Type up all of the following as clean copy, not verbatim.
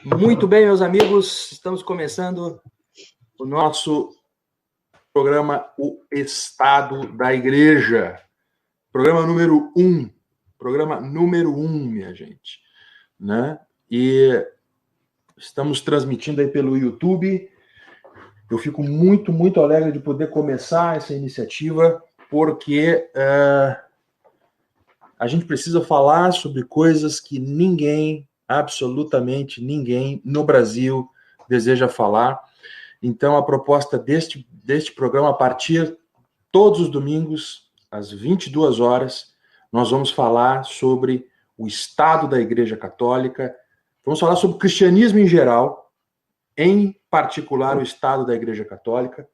Muito bem, meus amigos, estamos começando o nosso programa O Estado da Igreja. Programa número 1. Programa número 1, minha gente. Né? E estamos transmitindo aí pelo YouTube. Eu fico muito, muito alegre de poder começar essa iniciativa, porque a gente precisa falar sobre coisas que ninguém, absolutamente ninguém no Brasil deseja falar. Então, a proposta deste programa, a partir todos os domingos, às 22 horas, nós vamos falar sobre o estado da Igreja Católica, vamos falar sobre o cristianismo em geral, em particular o estado da Igreja Católica,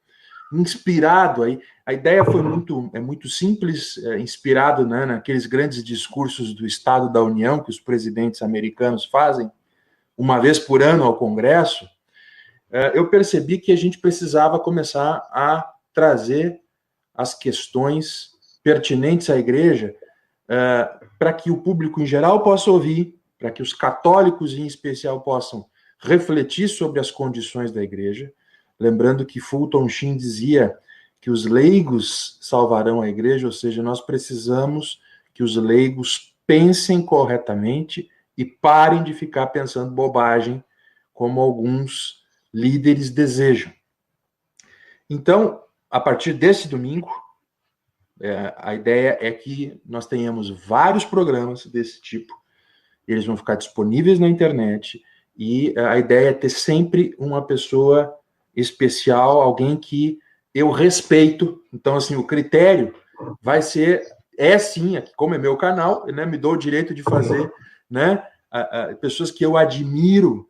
inspirado aí, a ideia foi muito simples, inspirado, né, naqueles grandes discursos do Estado da União que os presidentes americanos fazem uma vez por ano ao Congresso. Eu percebi que a gente precisava começar a trazer as questões pertinentes à igreja para que o público em geral possa ouvir, para que os católicos em especial possam refletir sobre as condições da igreja. Lembrando que Fulton Sheen dizia que os leigos salvarão a igreja, ou seja, nós precisamos que os leigos pensem corretamente e parem de ficar pensando bobagem, como alguns líderes desejam. Então, a partir desse domingo, a ideia é que nós tenhamos vários programas desse tipo, eles vão ficar disponíveis na internet, e a ideia é ter sempre uma pessoa especial, alguém que eu respeito. Então, assim, o critério vai ser, sim, como é meu canal, né, me dou o direito de fazer, né, pessoas que eu admiro,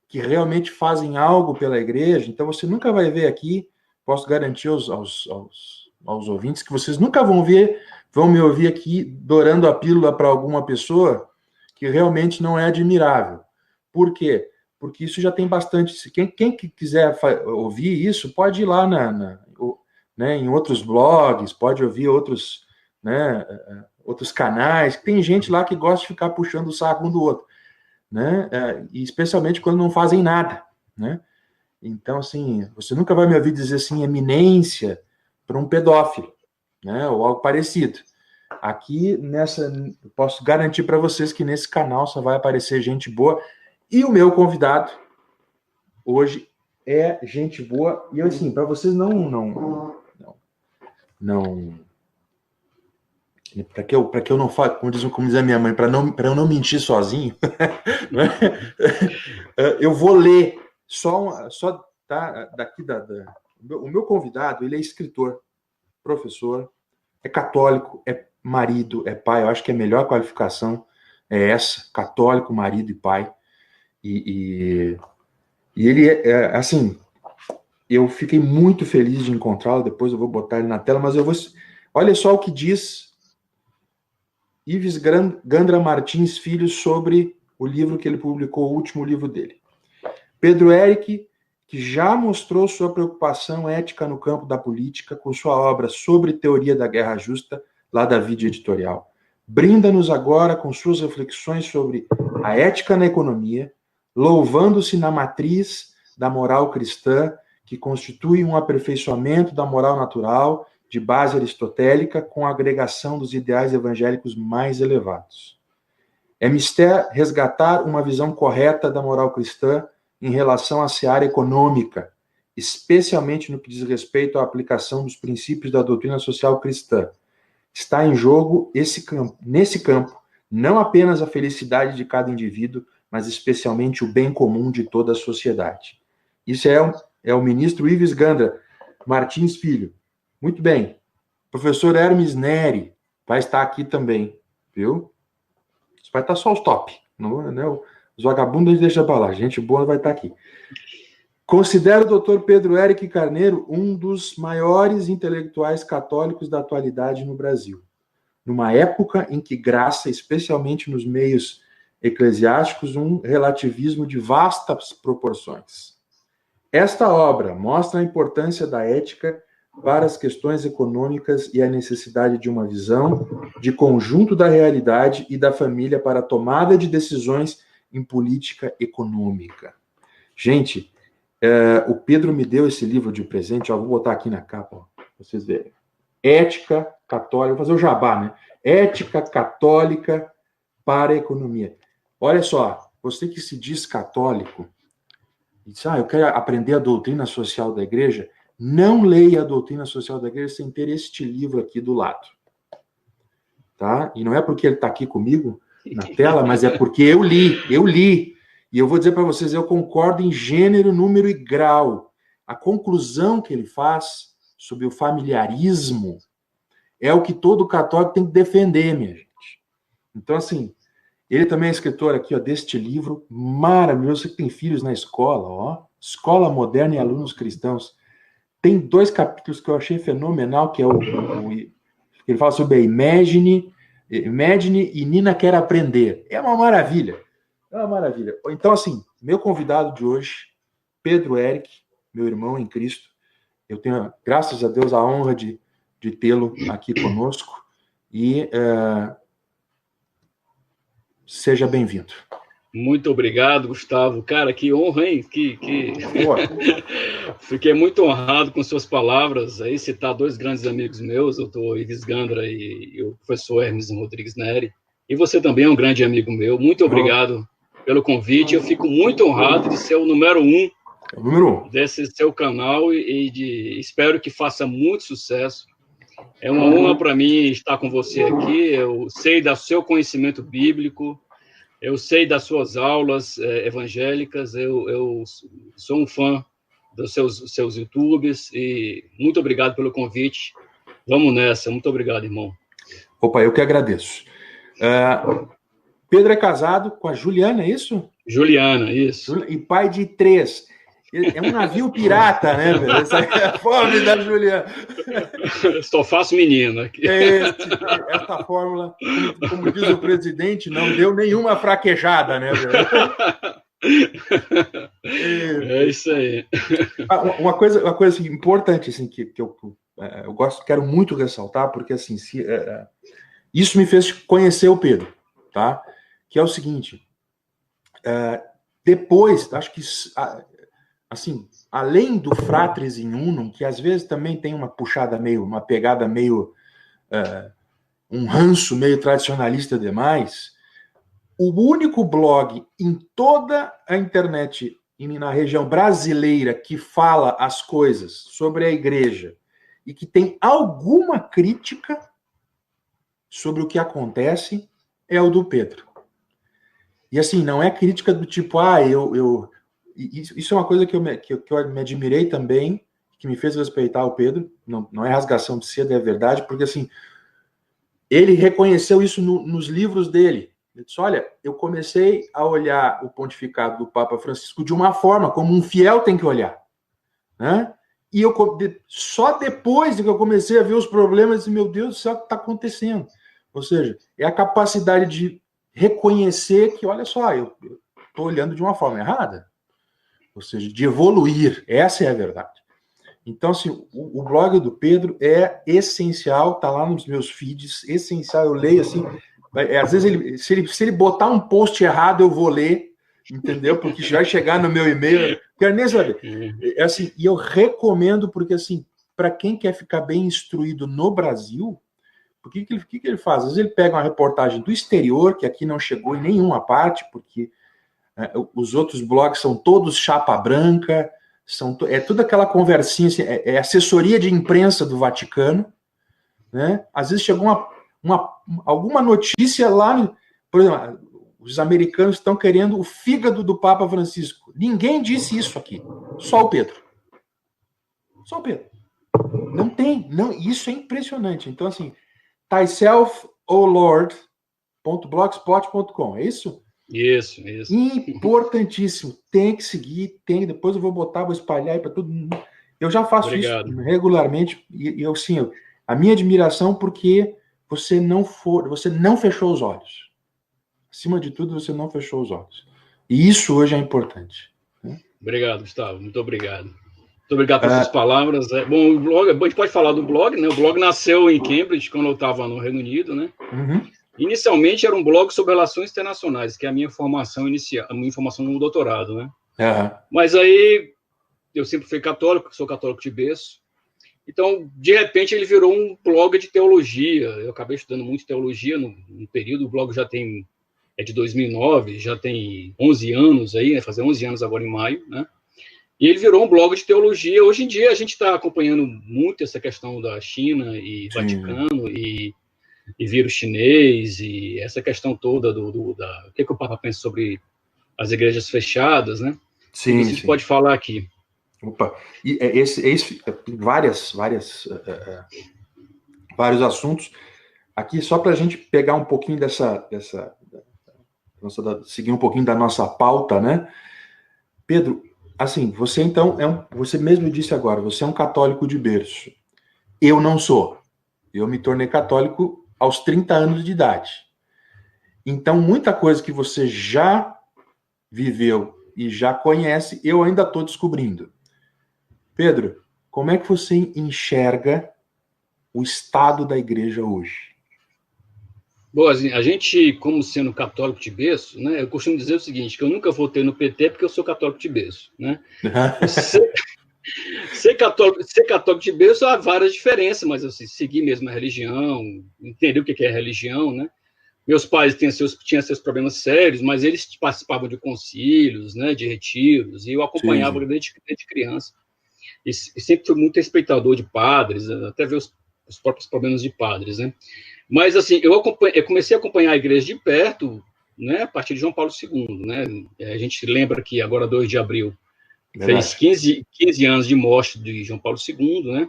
que realmente fazem algo pela igreja. Então, você nunca vai ver aqui, posso garantir aos ouvintes, que vocês nunca vão me ouvir aqui dourando a pílula para alguma pessoa que realmente não é admirável. Por quê? Porque isso já tem bastante. Quem quiser ouvir isso, pode ir lá né, em outros blogs, pode ouvir outros, né, outros canais. Tem gente lá que gosta de ficar puxando o saco um do outro, né? E especialmente quando não fazem nada, né? Então, assim, você nunca vai me ouvir dizer assim, eminência para um pedófilo, né? Ou algo parecido. Aqui, eu posso garantir para vocês que nesse canal só vai aparecer gente boa. E o meu convidado hoje é gente boa. E assim, para vocês não para que eu não fale, como diz a minha mãe, para eu não mentir sozinho, né? Eu vou ler só tá, daqui o meu convidado. Ele é escritor, professor, é católico, é marido, é pai. Eu acho que a melhor qualificação é essa: católico, marido e pai. E ele assim, eu fiquei muito feliz de encontrá-lo. Depois eu vou botar ele na tela, mas olha só o que diz Ives Gandra Martins Filho sobre o livro que ele publicou, o último livro dele. Pedro Éric, que já mostrou sua preocupação ética no campo da política com sua obra sobre teoria da guerra justa, lá da Vide Editorial. Brinda-nos agora com suas reflexões sobre a ética na economia, louvando-se na matriz da moral cristã, que constitui um aperfeiçoamento da moral natural, de base aristotélica, com a agregação dos ideais evangélicos mais elevados. É mister resgatar uma visão correta da moral cristã em relação à seara econômica, especialmente no que diz respeito à aplicação dos princípios da doutrina social cristã. Está em jogo nesse campo não apenas a felicidade de cada indivíduo, mas especialmente o bem comum de toda a sociedade. Isso é o ministro Ives Gandra Martins Filho. Muito bem. Professor Hermes Neri vai estar aqui também, viu? Isso vai estar só os top. Não, né? Os vagabundos deixa para lá. Gente boa vai estar aqui. Considero o Dr. Pedro Éric Carneiro um dos maiores intelectuais católicos da atualidade no Brasil. Numa época em que graça, especialmente nos meios eclesiásticos, um relativismo de vastas proporções. Esta obra mostra a importância da ética para as questões econômicas e a necessidade de uma visão de conjunto da realidade e da família para a tomada de decisões em política econômica. Gente, o Pedro me deu esse livro de presente, vou botar aqui na capa, para vocês verem. Ética Católica, vou fazer o jabá, né? Ética Católica para a Economia. Olha só, você que se diz católico, e diz, eu quero aprender a doutrina social da igreja, não leia a doutrina social da igreja sem ter este livro aqui do lado. Tá? E não é porque ele está aqui comigo na tela, mas é porque eu li. E eu vou dizer para vocês, eu concordo em gênero, número e grau. A conclusão que ele faz sobre o familiarismo é o que todo católico tem que defender, minha gente. Então, assim, ele também é escritor aqui, deste livro maravilhoso. Você que tem filhos na escola, Escola Moderna e Alunos Cristãos. Tem 2 capítulos que eu achei fenomenal, que é ele fala sobre a Imagine e Nina Quer Aprender. É uma maravilha. Então, assim, meu convidado de hoje, Pedro Eric, meu irmão em Cristo. Eu tenho, graças a Deus, a honra de tê-lo aqui conosco. E seja bem-vindo. Muito obrigado, Gustavo. Cara, que honra, hein? Fiquei muito honrado com suas palavras. Aí citar 2 grandes amigos meus, o doutor Ives Gandra e o professor Hermes Rodrigues Neri. E você também é um grande amigo meu. Muito obrigado pelo convite. Eu fico muito honrado de ser o número 1 desse seu canal e espero que faça muito sucesso. É uma honra para mim estar com você aqui. Eu sei do seu conhecimento bíblico, eu sei das suas aulas evangélicas, eu sou um fã dos seus YouTubes e muito obrigado pelo convite. Vamos nessa. Muito obrigado, irmão. Opa, eu que agradeço. Pedro é casado com a Juliana, é isso? Juliana, isso. E pai de 3. É um navio pirata, né, velho? Essa é a fórmula da Juliana. Só faço menino aqui. Essa fórmula, como diz o presidente, não deu nenhuma fraquejada, né, velho? É isso aí. Uma coisa assim, importante assim, que eu quero muito ressaltar, porque assim, isso me fez conhecer o Pedro, tá? Que é o seguinte, depois, acho que assim, além do Fratres in Unum, que às vezes também tem uma pegada meio, um ranço meio tradicionalista demais, o único blog em toda a internet e na região brasileira que fala as coisas sobre a igreja e que tem alguma crítica sobre o que acontece é o do Pedro. E assim, não é crítica do tipo, isso é uma coisa que eu me admirei também, que me fez respeitar o Pedro, não é rasgação de seda, é verdade, porque assim, ele reconheceu isso nos livros dele. Ele disse, olha, eu comecei a olhar o pontificado do Papa Francisco de uma forma, como um fiel tem que olhar, né? E só depois que eu comecei a ver os problemas, disse, meu Deus do céu, o que está acontecendo? Ou seja, é a capacidade de reconhecer que, olha só, eu estou olhando de uma forma errada. Ou seja, de evoluir. Essa é a verdade. Então, assim, o blog do Pedro é essencial, está lá nos meus feeds, essencial, eu leio assim, às vezes se ele botar um post errado, eu vou ler, entendeu? Porque vai chegar no meu e-mail, quero nem saber. É assim, e eu recomendo, porque assim, para quem quer ficar bem instruído no Brasil, o que ele faz? Às vezes ele pega uma reportagem do exterior, que aqui não chegou em nenhuma parte, porque os outros blogs são todos chapa branca, é toda aquela conversinha, assim, é assessoria de imprensa do Vaticano, né? Às vezes chegou alguma notícia lá, por exemplo, os americanos estão querendo o fígado do Papa Francisco. Ninguém disse isso aqui, só o Pedro. Só o Pedro. Não tem, isso é impressionante. Então, assim, thyselfolord.blogspot.com, é isso? Isso. Importantíssimo. Tem que seguir, depois eu vou espalhar aí para todo mundo. Eu já faço isso regularmente e eu sim, a minha admiração porque você não fechou os olhos. Acima de tudo, você não fechou os olhos. E isso hoje é importante. Né? Obrigado, Gustavo. Muito obrigado. Muito obrigado por essas palavras. Bom, o blog, a gente pode falar do blog, né? O blog nasceu em Cambridge, quando eu estava no Reino Unido, né? Uhum. Inicialmente era um blog sobre relações internacionais, que é a minha formação inicial, a minha formação no doutorado, né? Uhum. Mas aí eu sempre fui católico, sou católico de berço. Então, de repente, ele virou um blog de teologia. Eu acabei estudando muito teologia no período. O blog é de 2009, já tem 11 anos aí, vai fazer 11 anos agora em maio, né? E ele virou um blog de teologia. Hoje em dia, a gente está acompanhando muito essa questão da China e Sim. Vaticano e vírus chinês e essa questão toda o que o Papa pensa sobre as igrejas fechadas, né? Sim, Tudo isso a gente pode falar aqui. Opa, e vários assuntos. Aqui, só para a gente pegar um pouquinho seguir um pouquinho da nossa pauta, né? Pedro, assim, você então você mesmo disse agora, você é um católico de berço. Eu não sou. Eu me tornei católico aos 30 anos de idade. Então, muita coisa que você já viveu e já conhece, eu ainda estou descobrindo. Pedro, como é que você enxerga o estado da igreja hoje? Bom, assim, a gente, como sendo católico de berço, né, eu costumo dizer o seguinte, que eu nunca votei no PT porque eu sou católico de berço, né? Ser católico de berço há várias diferenças, mas assim, seguir mesmo a religião, entender o que é religião, né? Meus pais tinham seus problemas sérios, mas eles participavam de concílios, né, de retiros, e eu acompanhava desde criança. E sempre fui muito respeitador de padres, até ver os próprios problemas de padres, né? Mas, assim, eu comecei a acompanhar a igreja de perto, né, a partir de João Paulo II, né? A gente lembra que agora, 2 de abril, fez 15 anos de morte de João Paulo II, né?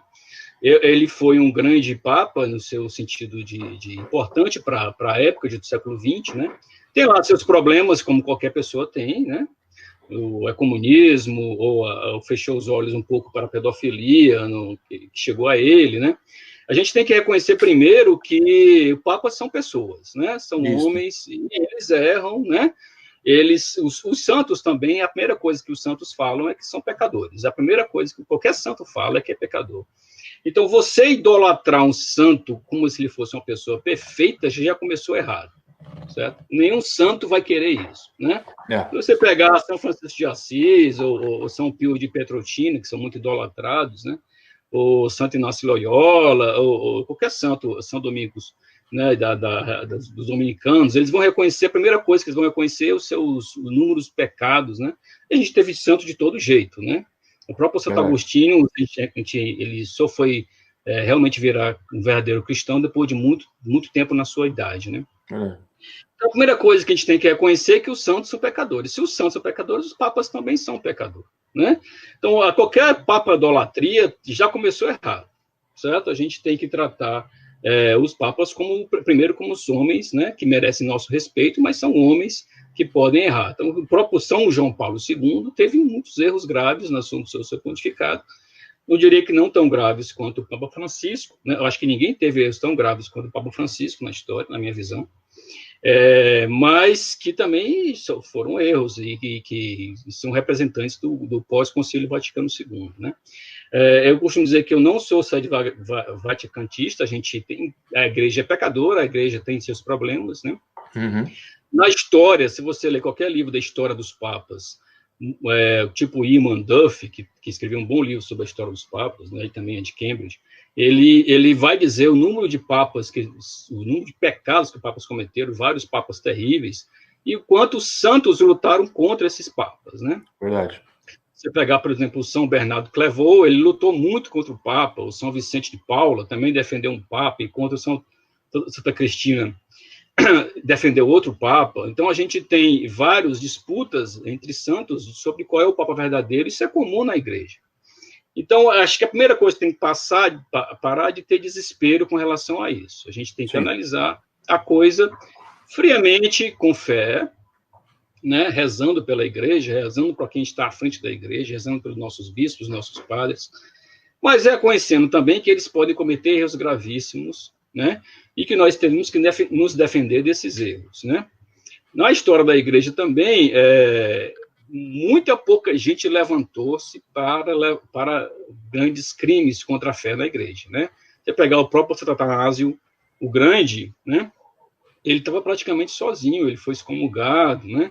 Ele foi um grande papa, no seu sentido de importante para a época do século XX, né? Tem lá seus problemas, como qualquer pessoa tem, né? O comunismo, ou fechou os olhos um pouco para a pedofilia, que chegou a ele, né? A gente tem que reconhecer primeiro que papas são pessoas, né? São homens e eles erram, né? Os santos também, a primeira coisa que os santos falam é que são pecadores. A primeira coisa que qualquer santo fala é que é pecador. Então, você idolatrar um santo como se ele fosse uma pessoa perfeita já começou errado, certo? Nenhum santo vai querer isso, né? Se você pegar São Francisco de Assis ou São Pio de Pietrelcina, que são muito idolatrados, né? Ou Santo Inácio Loyola, ou qualquer santo, São Domingos, né, dos dominicanos, eles vão reconhecer, a primeira coisa que eles vão reconhecer é os seus números pecados, né? E a gente teve santo de todo jeito, né? O próprio Santo Agostinho, ele só foi realmente virar um verdadeiro cristão depois de muito, muito tempo na sua idade, né? Então, a primeira coisa que a gente tem que reconhecer é que os santos são pecadores. Se os santos são pecadores, os papas também são pecadores, né? Então, qualquer papa idolatria já começou errado, certo? A gente tem que tratar os papas primeiro como os homens, né, que merecem nosso respeito, mas são homens que podem errar. Então, o próprio São João Paulo II teve muitos erros graves no seu pontificado. Eu diria que não tão graves quanto o Papa Francisco, né? Eu acho que ninguém teve erros tão graves quanto o Papa Francisco na história, na minha visão. Mas que também foram erros e que são representantes do pós-Concílio Vaticano II, né? Eu costumo dizer que eu não sou vaticantista, a igreja é pecadora, a igreja tem seus problemas, né? Uhum. Na história, se você ler qualquer livro da história dos papas, tipo Eamon Duff, que escreveu um bom livro sobre a história dos papas, né, e também é de Cambridge, ele vai dizer o número de papas, o número de pecados que os papas cometeram, vários papas terríveis, e o quanto os santos lutaram contra esses papas, né? Verdade. Você pegar, por exemplo, o São Bernardo Clairvaux, ele lutou muito contra o Papa, o São Vicente de Paula também defendeu um Papa, e contra o Santa Cristina defendeu outro Papa. Então, a gente tem várias disputas entre santos sobre qual é o Papa verdadeiro, isso é comum na igreja. Então, acho que a primeira coisa que tem que parar de ter desespero com relação a isso. A gente tem que analisar a coisa friamente, com fé, né, rezando pela igreja, rezando para quem está à frente da igreja, rezando pelos nossos bispos, nossos padres, mas reconhecendo também que eles podem cometer erros gravíssimos, né, e que nós temos que nos defender desses erros, né. Na história da igreja também, muita pouca gente levantou-se para grandes crimes contra a fé da igreja, né. Você pegar o próprio Santo Atanásio o Grande, né, ele estava praticamente sozinho, ele foi excomungado, né?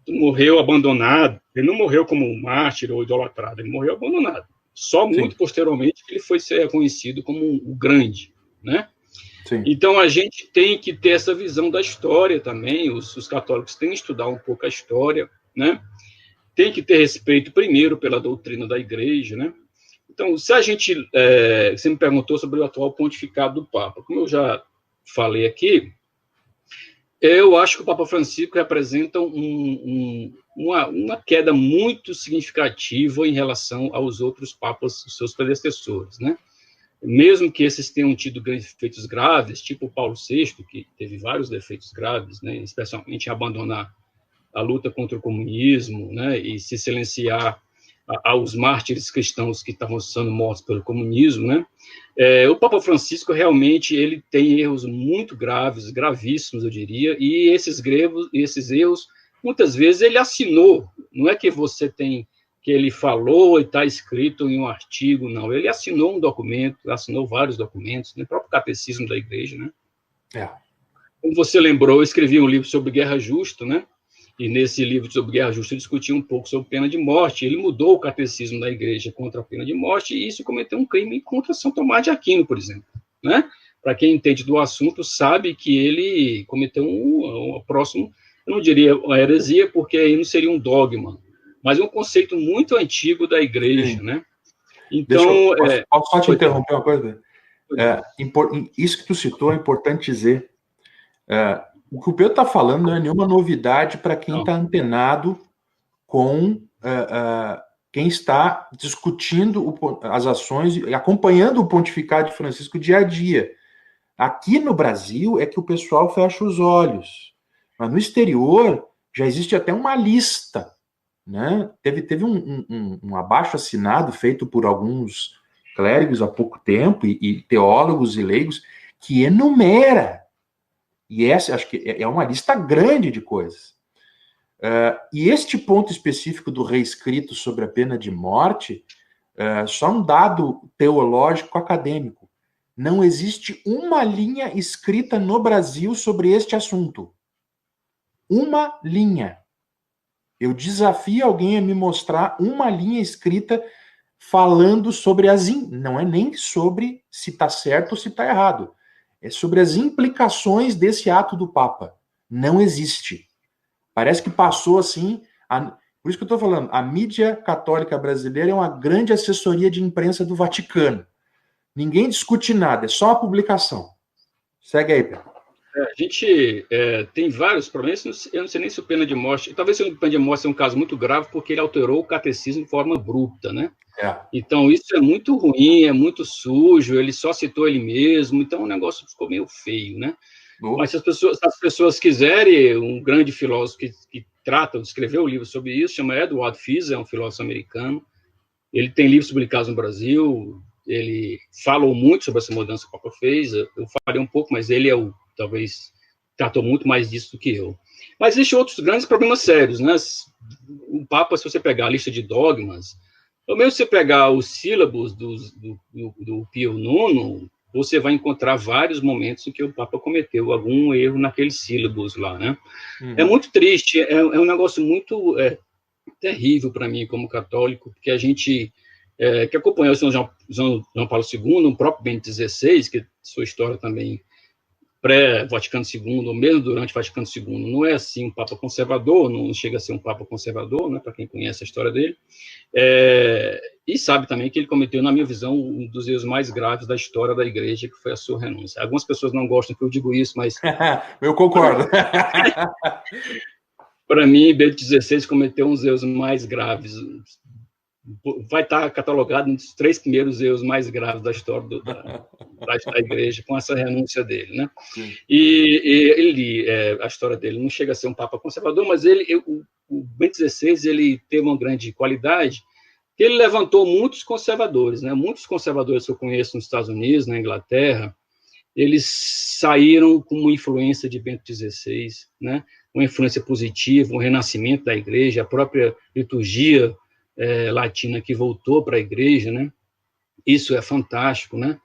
Morreu abandonado. Ele não morreu como um mártir ou idolatrado, ele morreu abandonado. Só muito Sim. posteriormente que ele foi ser reconhecido como o grande, né? Sim. Então, a gente tem que ter essa visão da história também, os católicos têm que estudar um pouco a história, né? Tem que ter respeito, primeiro, pela doutrina da igreja, né? Então, se a gente... você me perguntou sobre o atual pontificado do Papa. Como eu já falei aqui, eu acho que o Papa Francisco representa uma queda muito significativa em relação aos outros papas, os seus predecessores, né? Mesmo que esses tenham tido defeitos graves, tipo o Paulo VI, que teve vários defeitos graves, né? Especialmente em abandonar a luta contra o comunismo, né? E se silenciar aos mártires cristãos que estavam sendo mortos pelo comunismo, né? O Papa Francisco realmente ele tem erros muito graves, gravíssimos, eu diria, e esses erros, muitas vezes ele assinou. Não é que você tem que ele falou e está escrito em um artigo, não. Ele assinou um documento, assinou vários documentos, no próprio catecismo da igreja, né? Como você lembrou, eu escrevi um livro sobre guerra justa, né? E nesse livro sobre guerra justa eu discuti um pouco sobre pena de morte. Ele mudou o catecismo da igreja contra a pena de morte e isso cometeu um crime contra São Tomás de Aquino, por exemplo, né? Para quem entende do assunto, sabe que ele cometeu um próximo, eu não diria uma heresia, porque aí não seria um dogma, mas um conceito muito antigo da igreja, né? Então... Posso só te interromper uma coisa? Isso que tu citou é importante dizer. O que o Pedro está falando não é nenhuma novidade para quem está antenado com quem está discutindo as ações e acompanhando o pontificado de Francisco dia a dia. Aqui no Brasil é que o pessoal fecha os olhos, mas no exterior já existe até uma lista, né? Teve um abaixo-assinado feito por alguns clérigos há pouco tempo e teólogos e leigos que enumera. E essa, acho que é uma lista grande de coisas. E este ponto específico do reescrito sobre a pena de morte, só um dado teológico acadêmico. Não existe uma linha escrita no Brasil sobre este assunto. Uma linha. Eu desafio alguém a me mostrar uma linha escrita falando sobre não é nem sobre se está certo ou se está errado. É sobre as implicações desse ato do Papa. Não existe. Parece que passou assim... Por isso que eu estou falando, a mídia católica brasileira é uma grande assessoria de imprensa do Vaticano. Ninguém discute nada, é só uma publicação. Segue aí, Pedro. A gente tem vários problemas, eu não sei nem se o pena de morte... Talvez o pena de morte seja um caso muito grave, porque ele alterou o catecismo de forma abrupta, né? Então, isso é muito ruim, é muito sujo, ele só citou ele mesmo, então o negócio ficou meio feio, né? Mas se as pessoas quiserem, um grande filósofo que trata, escreveu um livro sobre isso, chama Edward Feser, é um filósofo americano, ele tem livros publicados no Brasil, ele falou muito sobre essa mudança que o Papa fez, eu falei um pouco, mas ele talvez tratou muito mais disso do que eu. Mas existem outros grandes problemas sérios, né? O Papa, se você pegar a lista de dogmas, ou mesmo se você pegar os sílabos do Pio IX, você vai encontrar vários momentos em que o Papa cometeu algum erro naqueles sílabos lá, né? É muito triste, é um negócio muito terrível para mim como católico, porque a gente que acompanhou o São João Paulo II, o próprio Bento XVI, que sua história também pré-Vaticano II, ou mesmo durante o Vaticano II, não é assim um Papa conservador, não chega a ser um Papa conservador, né, para quem conhece a história dele, e sabe também que ele cometeu, na minha visão, um dos erros mais graves da história da igreja, que foi a sua renúncia. Algumas pessoas não gostam que eu digo isso, mas... Eu concordo. Para mim, Bento XVI cometeu uns erros mais graves. Vai estar catalogado nos 3 primeiros erros mais graves da história da igreja, com essa renúncia dele, né? E a história dele não chega a ser um papa conservador, mas o Bento XVI ele teve uma grande qualidade, que ele levantou muitos conservadores, né? Muitos conservadores que eu conheço nos Estados Unidos, na Inglaterra, eles saíram com uma influência de Bento XVI, né? Uma influência positiva, um renascimento da igreja, a própria liturgia latina que voltou para a igreja, né? Isso é fantástico, né?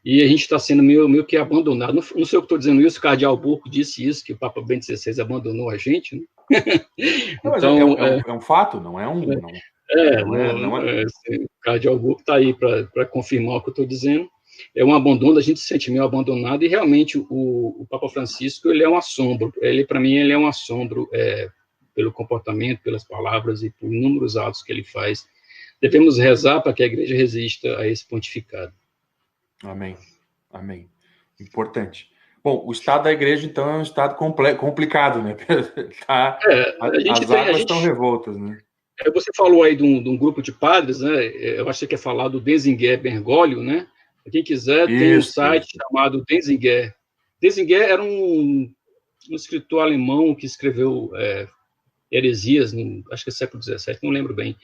e a gente está sendo meio que abandonado. Não sei o que estou dizendo isso, o cardeal Burco disse isso, que o Papa Bento XVI abandonou a gente, né? Não, mas Então, é um fato, não é um... assim, o cardeal Burco está aí para confirmar o que eu estou dizendo. É um abandono, a gente se sente meio abandonado, e realmente o Papa Francisco, ele é um assombro. Para mim, ele é um assombro pelo comportamento, pelas palavras e por inúmeros atos que ele faz. Devemos rezar para que a igreja resista a esse pontificado. Amém. Amém. Importante. Bom, o estado da igreja, então, é um estado complicado, né? As águas estão revoltas, né? Você falou aí de um grupo de padres, né? Eu acho que você quer falar do Denzinger Bergoglio, né? Quem quiser, tem um site chamado Denzinger. Denzinger era um escritor alemão que escreveu heresias, acho que é século XVII, não lembro bem.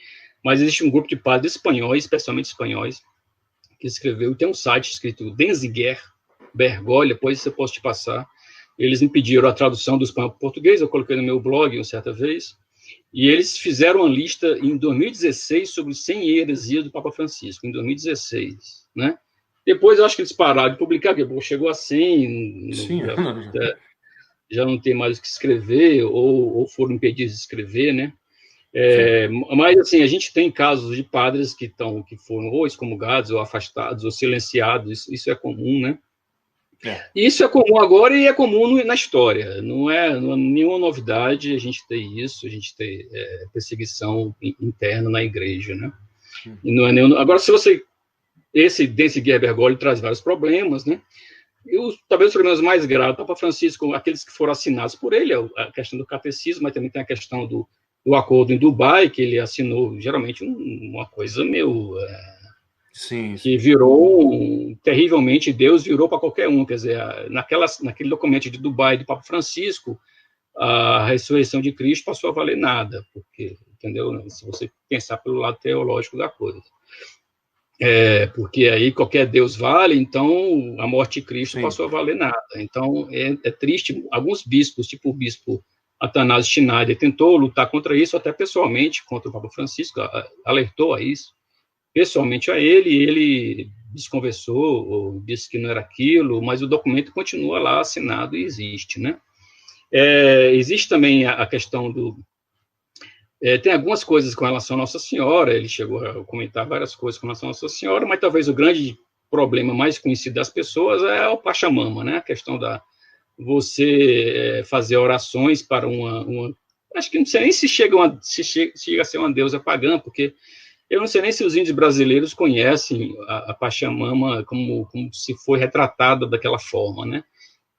Mas existe um grupo de padres espanhóis, especialmente espanhóis, que escreveu, tem um site escrito Denzinger Bergoglio, depois você pode te passar. Eles me pediram a tradução do espanhol para o português, eu coloquei no meu blog uma certa vez, e eles fizeram uma lista em 2016 sobre 100 heresias do Papa Francisco, em 2016, né? Depois eu acho que eles pararam de publicar, porque chegou a 100, já não tem mais o que escrever, ou foram impedidos de escrever, né? Mas, assim, a gente tem casos de padres que foram ou excomungados, ou afastados, ou silenciados, isso é comum, né? Isso é comum agora e é comum na história, não é nenhuma novidade a gente ter isso, a gente ter perseguição interna na igreja, né? E não é agora, esse Denzinger Bergoglio traz vários problemas, né? Talvez os problemas mais graves, o Papa Francisco, aqueles que foram assinados por ele, a questão do catecismo, mas também tem a questão do acordo em Dubai, que ele assinou, geralmente uma coisa meio... Sim. Que virou terrivelmente, Deus virou para qualquer um, quer dizer, naquele documento de Dubai do Papa Francisco, a ressurreição de Cristo passou a valer nada, porque, entendeu? Se você pensar pelo lado teológico da coisa. Porque aí qualquer Deus vale, então a morte de Cristo passou a valer nada. Então é triste, alguns bispos, tipo o bispo Athanásio Schneider, tentou lutar contra isso, até pessoalmente, contra o Papa Francisco, alertou a isso, pessoalmente a ele desconversou, ou disse que não era aquilo, mas o documento continua lá assinado e existe, né? Existe também a questão tem algumas coisas com relação à Nossa Senhora, ele chegou a comentar várias coisas com relação à Nossa Senhora, mas talvez o grande problema mais conhecido das pessoas é o Pachamama, né? A questão você fazer orações para acho que não sei nem se chega a ser uma deusa pagã, porque eu não sei nem se os índios brasileiros conhecem a Pachamama como se foi retratada daquela forma, né?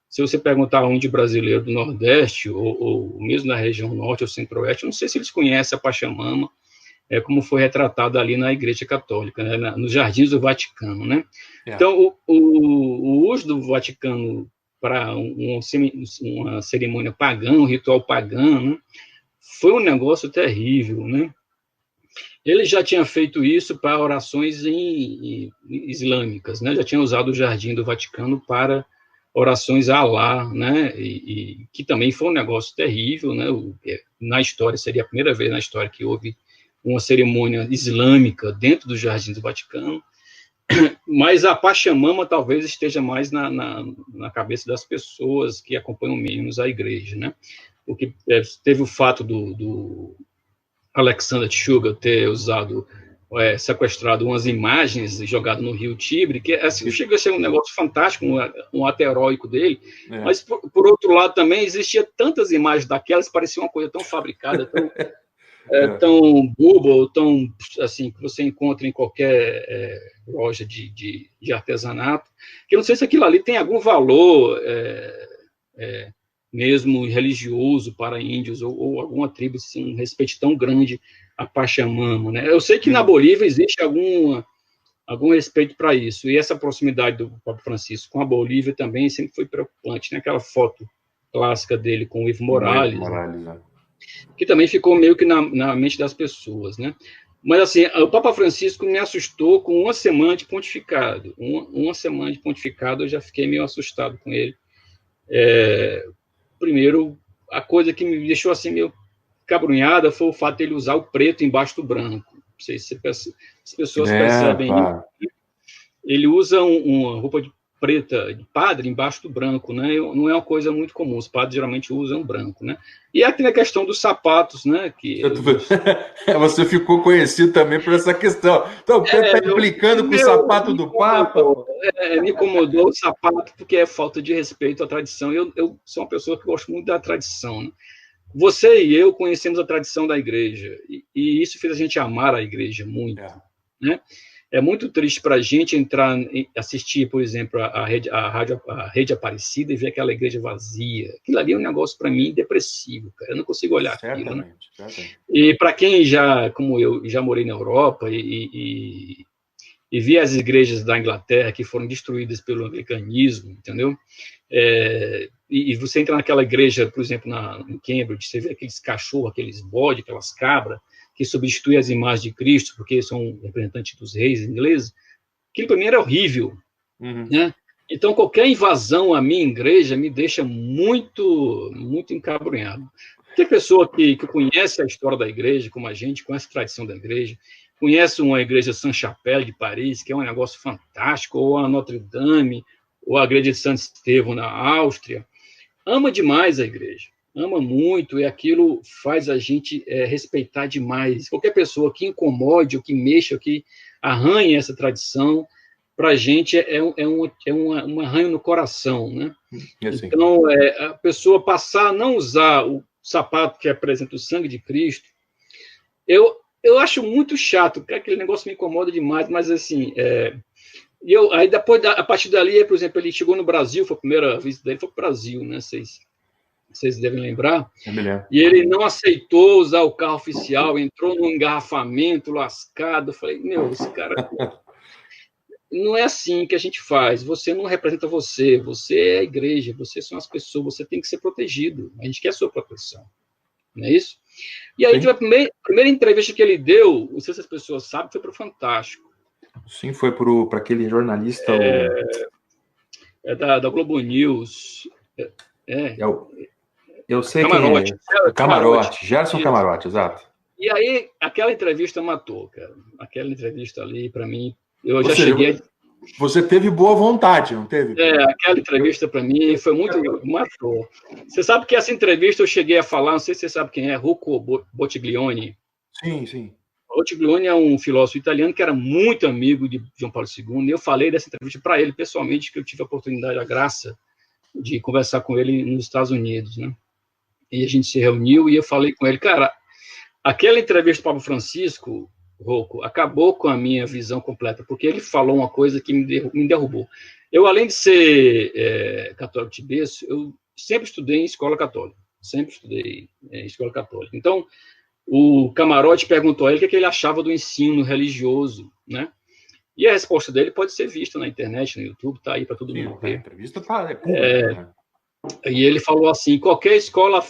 Se você perguntar a um índio brasileiro do Nordeste, ou mesmo na região Norte ou Centro-Oeste, eu não sei se eles conhecem a Pachamama, como foi retratada ali na Igreja Católica, né? Nos Jardins do Vaticano, né? Então, o uso do Vaticano para uma cerimônia pagã, um ritual pagão, né? Foi um negócio terrível, né? Ele já tinha feito isso para orações islâmicas, né? Já tinha usado o Jardim do Vaticano para orações a Alá, né? E que também foi um negócio terrível, né? Na história, seria a primeira vez na história que houve uma cerimônia islâmica dentro do Jardim do Vaticano. Mas a Pachamama talvez esteja mais na cabeça das pessoas que acompanham menos a igreja, né? Porque teve o fato do Alexander Tchuga ter sequestrado umas imagens e jogado no rio Tibre, que assim, chega a ser um negócio fantástico, um ato heróico dele, mas por outro lado também existia tantas imagens daquelas, parecia uma coisa tão fabricada, tão boba, tão assim, que você encontra em qualquer loja de artesanato, que eu não sei se aquilo ali tem algum valor mesmo religioso para índios ou alguma tribo, assim, um respeito tão grande a Pachamama, né? Eu sei que na Bolívia existe algum respeito para isso, e essa proximidade do Papa Francisco com a Bolívia também sempre foi preocupante, né? Aquela foto clássica dele com o Evo Morales, né? Que também ficou meio que na mente das pessoas, né? Mas, assim, o Papa Francisco me assustou com uma semana de pontificado. Uma semana de pontificado eu já fiquei meio assustado com ele. Primeiro, a coisa que me deixou assim meio cabrunhada foi o fato de ele usar o preto embaixo do branco. Não sei se as pessoas percebem isso. ele usa uma roupa preta de padre embaixo do branco, né? Não é uma coisa muito comum, os padres geralmente usam branco, né? E aí tem a questão dos sapatos, né? Você ficou conhecido também por essa questão. Então, o Pedro está implicando com o sapato do Papa. Me incomodou o sapato, porque é falta de respeito à tradição. Eu sou uma pessoa que gosto muito da tradição, né? Você e eu conhecemos a tradição da igreja, e isso fez a gente amar a igreja muito, né? É muito triste para a gente assistir, por exemplo, a Rede Aparecida e ver aquela igreja vazia. Aquilo ali é um negócio, para mim, depressivo, cara. Eu não consigo olhar aquilo, né? Certamente. E para quem como eu, já morei na Europa e vi as igrejas da Inglaterra que foram destruídas pelo anglicanismo, entendeu? E você entra naquela igreja, por exemplo, em Cambridge, você vê aqueles cachorros, aqueles bodes, aquelas cabras, que substituem as imagens de Cristo, porque são representantes dos reis ingleses. Aquilo, para mim, era horrível. Né? Então, qualquer invasão à minha igreja me deixa muito, muito encabrunhado. Porque a pessoa que conhece a história da igreja, como a gente, conhece a tradição da igreja, conhece uma igreja Saint-Chapelle de Paris, que é um negócio fantástico, ou a Notre Dame, ou a igreja de Santo Estevão na Áustria, ama demais a igreja. Ama muito, e aquilo faz a gente respeitar demais. Qualquer pessoa que incomode, ou que mexa, ou que arranhe essa tradição, para a gente um arranho no coração, né? Assim. Então, a pessoa passar a não usar o sapato que representa o sangue de Cristo, eu acho muito chato, porque aquele negócio me incomoda demais, mas assim, aí depois, a partir dali, por exemplo, ele chegou no Brasil, foi a primeira visita dele, foi para o Brasil, né? Vocês devem lembrar. E ele não aceitou usar o carro oficial, entrou num engarrafamento lascado. Eu falei, esse cara não é assim que a gente faz. Você não representa você é a igreja, vocês são as pessoas, você tem que ser protegido. A gente quer a sua proteção. Não é isso? E aí, a primeira entrevista que ele deu, não sei se as pessoas sabem, foi para o Fantástico. Sim, foi para aquele jornalista. Da Globo News. Eu sei Camarote, quem é. Camarote, Gerson Camarote, exato. E aí, aquela entrevista matou, cara. Aquela entrevista ali, para mim, eu já cheguei... Você teve boa vontade, não teve? Aquela entrevista para mim foi muito... matou. Você sabe que essa entrevista eu cheguei a falar, não sei se você sabe quem é, Rocco Bottiglione. Sim. Bottiglione é um filósofo italiano que era muito amigo de João Paulo II, e eu falei dessa entrevista para ele pessoalmente, que eu tive a oportunidade, a graça, de conversar com ele nos Estados Unidos, né? E a gente se reuniu e eu falei com ele, cara, aquela entrevista do Papa Francisco, Rocco, acabou com a minha visão completa, porque ele falou uma coisa que me derrubou. Eu, além de ser católico de berço, eu sempre estudei em escola católica. Então, o Camarote perguntou a ele o que ele achava do ensino religioso, né? E a resposta dele pode ser vista na internet, no YouTube, tá aí para todo mundo ver. A entrevista é pública, né? E ele falou assim, qualquer escola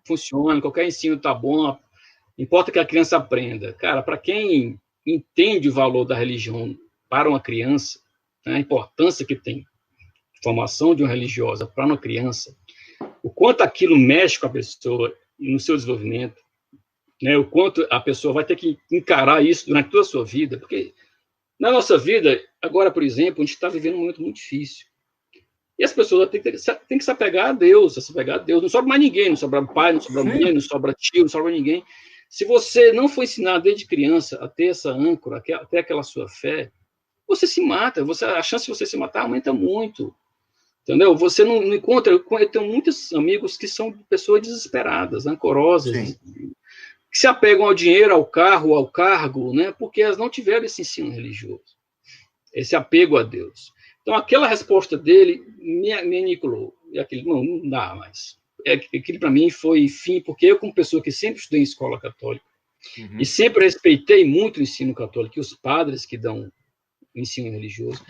funciona, qualquer ensino tá bom, importa que a criança aprenda. Cara, para quem entende o valor da religião para uma criança, né, a importância que tem a formação de uma religiosa para uma criança, o quanto aquilo mexe com a pessoa no seu desenvolvimento, né, o quanto a pessoa vai ter que encarar isso durante toda a sua vida, porque na nossa vida, agora, por exemplo, a gente está vivendo um momento muito difícil. E as pessoas têm que se apegar a Deus, Não sobra mais ninguém, não sobra pai, não sobra mãe, não sobra tio, não sobra ninguém. Se você não for ensinado desde criança a ter essa âncora, até aquela sua fé, você se mata. A chance de você se matar aumenta muito. Entendeu? Você não encontra... Eu tenho muitos amigos que são pessoas desesperadas, ancorosas, que se apegam ao dinheiro, ao carro, ao cargo, né? Porque elas não tiveram esse ensino religioso, esse apego a Deus. Então, aquela resposta dele me aniquilou. E aquilo, não dá mais. Aquilo, para mim, foi fim, porque eu, como pessoa que sempre estudei em escola católica, e sempre respeitei muito o ensino católico, e os padres que dão o ensino religioso,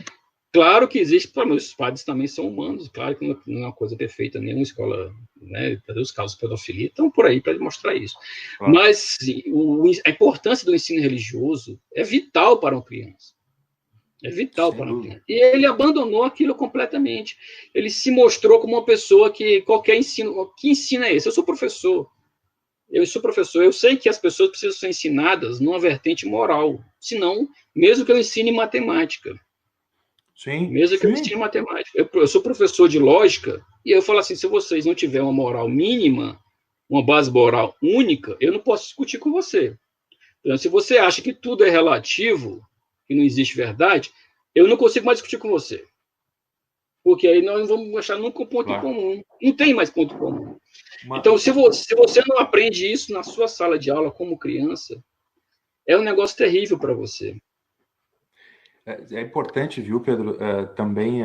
claro que existe, os padres também são humanos, claro que não é uma coisa perfeita, nenhuma escola, né, os casos de pedofilia estão por aí para demonstrar isso. Claro. Mas a importância do ensino religioso é vital para uma criança. É vital para uma criança. E ele abandonou aquilo completamente. Ele se mostrou como uma pessoa que qualquer ensino... Que ensino é esse? Eu sou professor. Eu sei que as pessoas precisam ser ensinadas numa vertente moral. Senão, mesmo que eu ensine matemática, Sim, mesmo que eu ensine matemática. Eu sou professor de lógica, e eu falo assim, se vocês não tiverem uma moral mínima, uma base moral única, eu não posso discutir com você. Então, se você acha que tudo é relativo, que não existe verdade, eu não consigo mais discutir com você. Porque aí nós vamos achar nunca um ponto em comum. Não tem mais ponto em comum. Então, se você não aprende isso na sua sala de aula como criança, é um negócio terrível para você. É importante, viu, Pedro, também,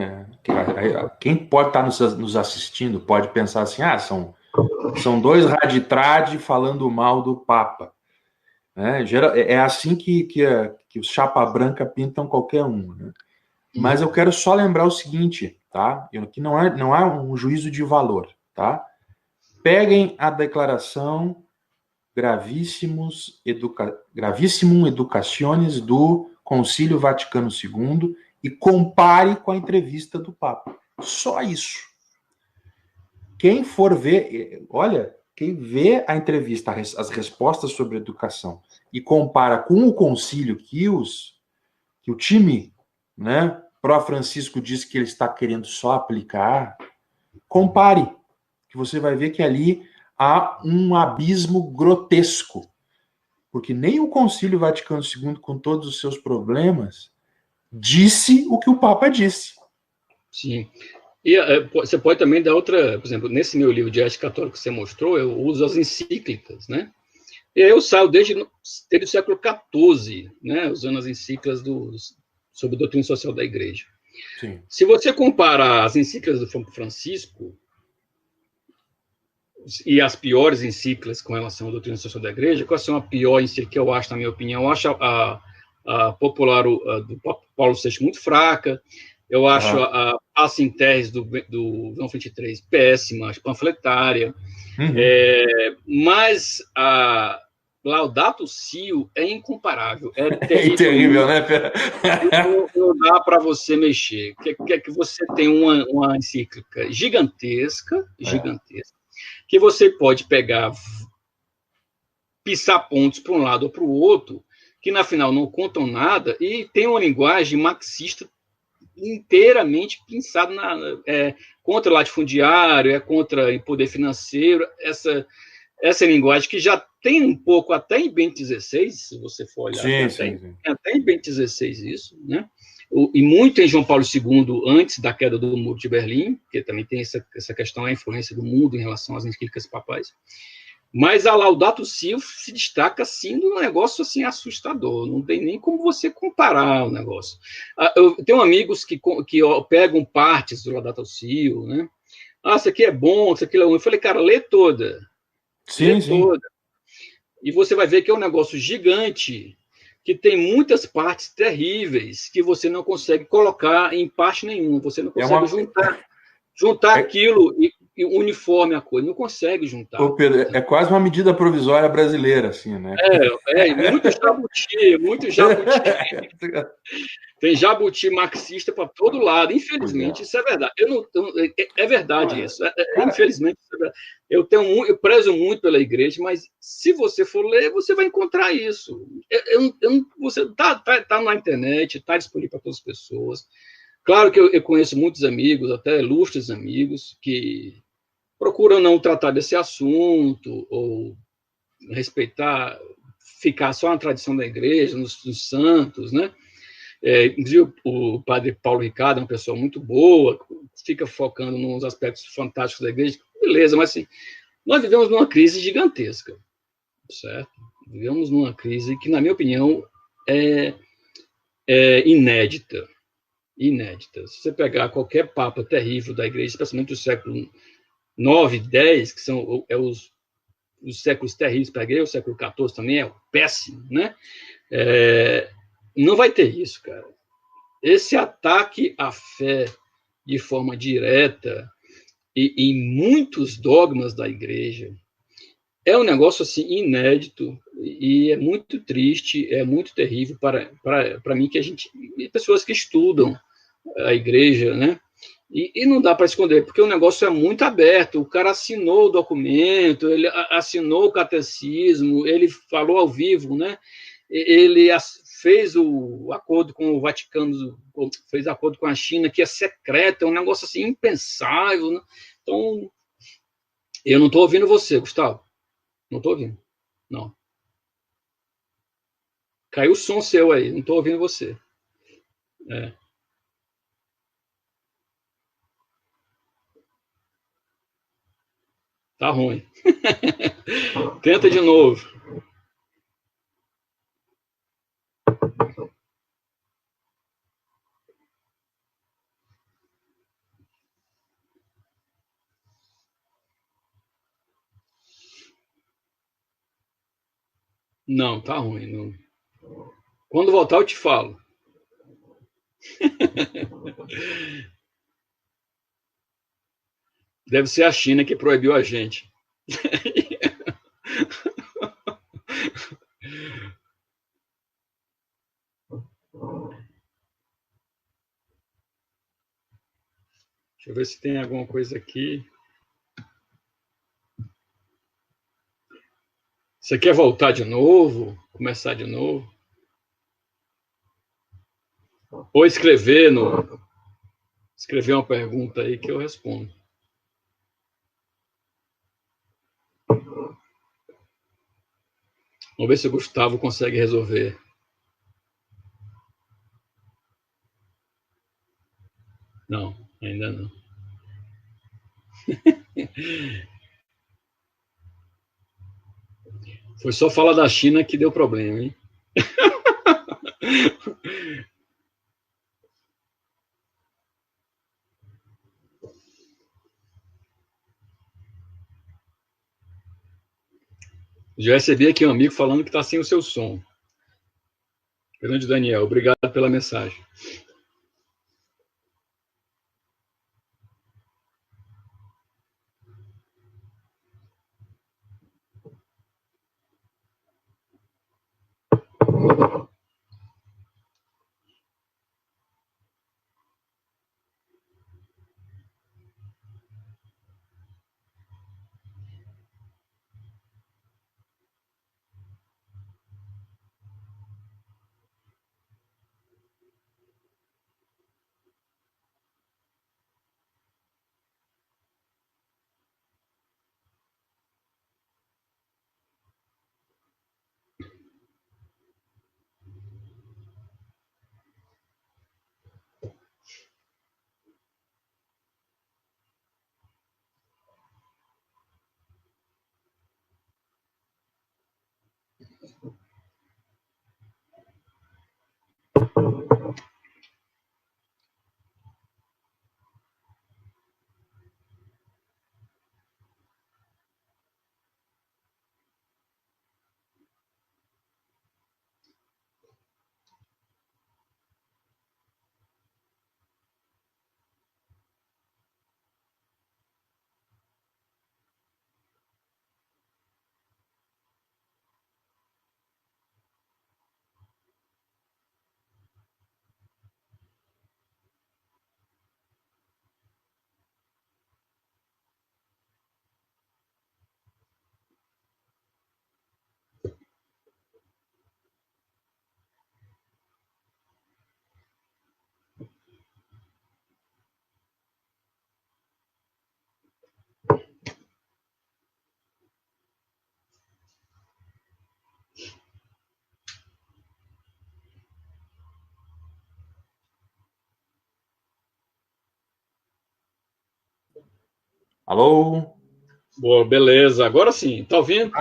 quem pode estar nos assistindo pode pensar assim, são dois raditrade falando mal do Papa. Né? É assim que os chapa branca pintam qualquer um. Né? Mas eu quero só lembrar o seguinte, tá? Que não é um juízo de valor, tá? Peguem a declaração Gravissimum Educationis do Concílio Vaticano II e compare com a entrevista do Papa. Só isso. Quem for ver, olha, quem vê a entrevista, as respostas sobre educação e compara com o concílio que o time, né, pró-Francisco diz que ele está querendo só aplicar, compare, que você vai ver que ali há um abismo grotesco. Porque nem o Concílio Vaticano II, com todos os seus problemas, disse o que o Papa disse. Sim. E você pode também dar outra, por exemplo, nesse meu livro de Ética Católica que você mostrou, eu uso as encíclicas, né? E eu saio desde o século XIV, né, usando as encíclicas sobre a doutrina social da Igreja. Sim. Se você compara as encíclicas do Francisco e as piores encíclicas com relação à doutrina social da Igreja, qual é a pior encíclica que eu acho, na minha opinião? Eu acho a popular do Paulo VI muito fraca, eu acho a Passa in Terris do João XXIII péssima, panfletária, mas a Laudato Si é incomparável, é terrível, né? Não dá para você mexer. Que você tem uma encíclica gigantesca, que você pode pegar, pisar pontos para um lado ou para o outro, que na final não contam nada, e tem uma linguagem marxista inteiramente pensada contra latifundiário, contra o poder financeiro, essa linguagem que já tem um pouco até em Bento XVI, se você for olhar, sim. Até em Bento XVI isso, né? E muito em João Paulo II, antes da queda do Muro de Berlim, porque também tem essa questão, a influência do mundo em relação às encíclicas papais. Mas a Laudato Si se destaca, assim, de um negócio assim, assustador. Não tem nem como você comparar o negócio. Eu tenho amigos que pegam partes do Laudato Si, né? Isso aqui é bom, isso aqui é ruim. Eu falei, cara, lê toda. Sim. Toda. E você vai ver que é um negócio gigante, que tem muitas partes terríveis que você não consegue colocar em parte nenhuma. Você não consegue juntar aquilo e uniforme a coisa. Não consegue juntar. Ô Pedro, é quase uma medida provisória brasileira, assim, né? Muito jabuti. Tem jabuti marxista para todo lado. Infelizmente, isso é verdade. É verdade isso. Infelizmente, isso é verdade. Eu prezo muito pela igreja, mas se você for ler, você vai encontrar isso. Você tá na internet, está disponível para todas as pessoas. Claro que eu conheço muitos amigos, até ilustres amigos, que procuram não tratar desse assunto ou respeitar, ficar só na tradição da igreja, nos santos, né? Inclusive, o padre Paulo Ricardo é uma pessoa muito boa, fica focando nos aspectos fantásticos da igreja, beleza, mas assim, nós vivemos numa crise gigantesca, certo? Vivemos numa crise que, na minha opinião, é inédita. Se você pegar qualquer papa terrível da igreja, especialmente do século 9, 10, que são os séculos terríveis para a igreja, o século 14 também é péssimo, né? Não vai ter isso, cara. Esse ataque à fé de forma direta e em muitos dogmas da igreja é um negócio assim inédito e é muito triste, é muito terrível para mim, pessoas que estudam a igreja, né? E não dá para esconder, porque o negócio é muito aberto. O cara assinou o documento, ele assinou o catecismo, ele falou ao vivo, né? Ele fez o acordo com o Vaticano, fez acordo com a China, que é secreto, é um negócio assim impensável, né? Então, eu não estou ouvindo você, Gustavo. Não estou ouvindo. Não. Caiu o som seu aí, não estou ouvindo você. É. Tá ruim. Tenta de novo. Não, tá ruim. Não. Quando voltar, eu te falo. Deve ser a China que proibiu a gente. Deixa eu ver se tem alguma coisa aqui. Você quer voltar de novo? Começar de novo? Ou escrever uma pergunta aí que eu respondo. Vamos ver se o Gustavo consegue resolver. Não, ainda não. Foi só falar da China que deu problema, hein? Já recebi aqui um amigo falando que está sem o seu som. Grande Daniel, obrigado pela mensagem. Alô? Boa, beleza. Agora sim, tá ouvindo?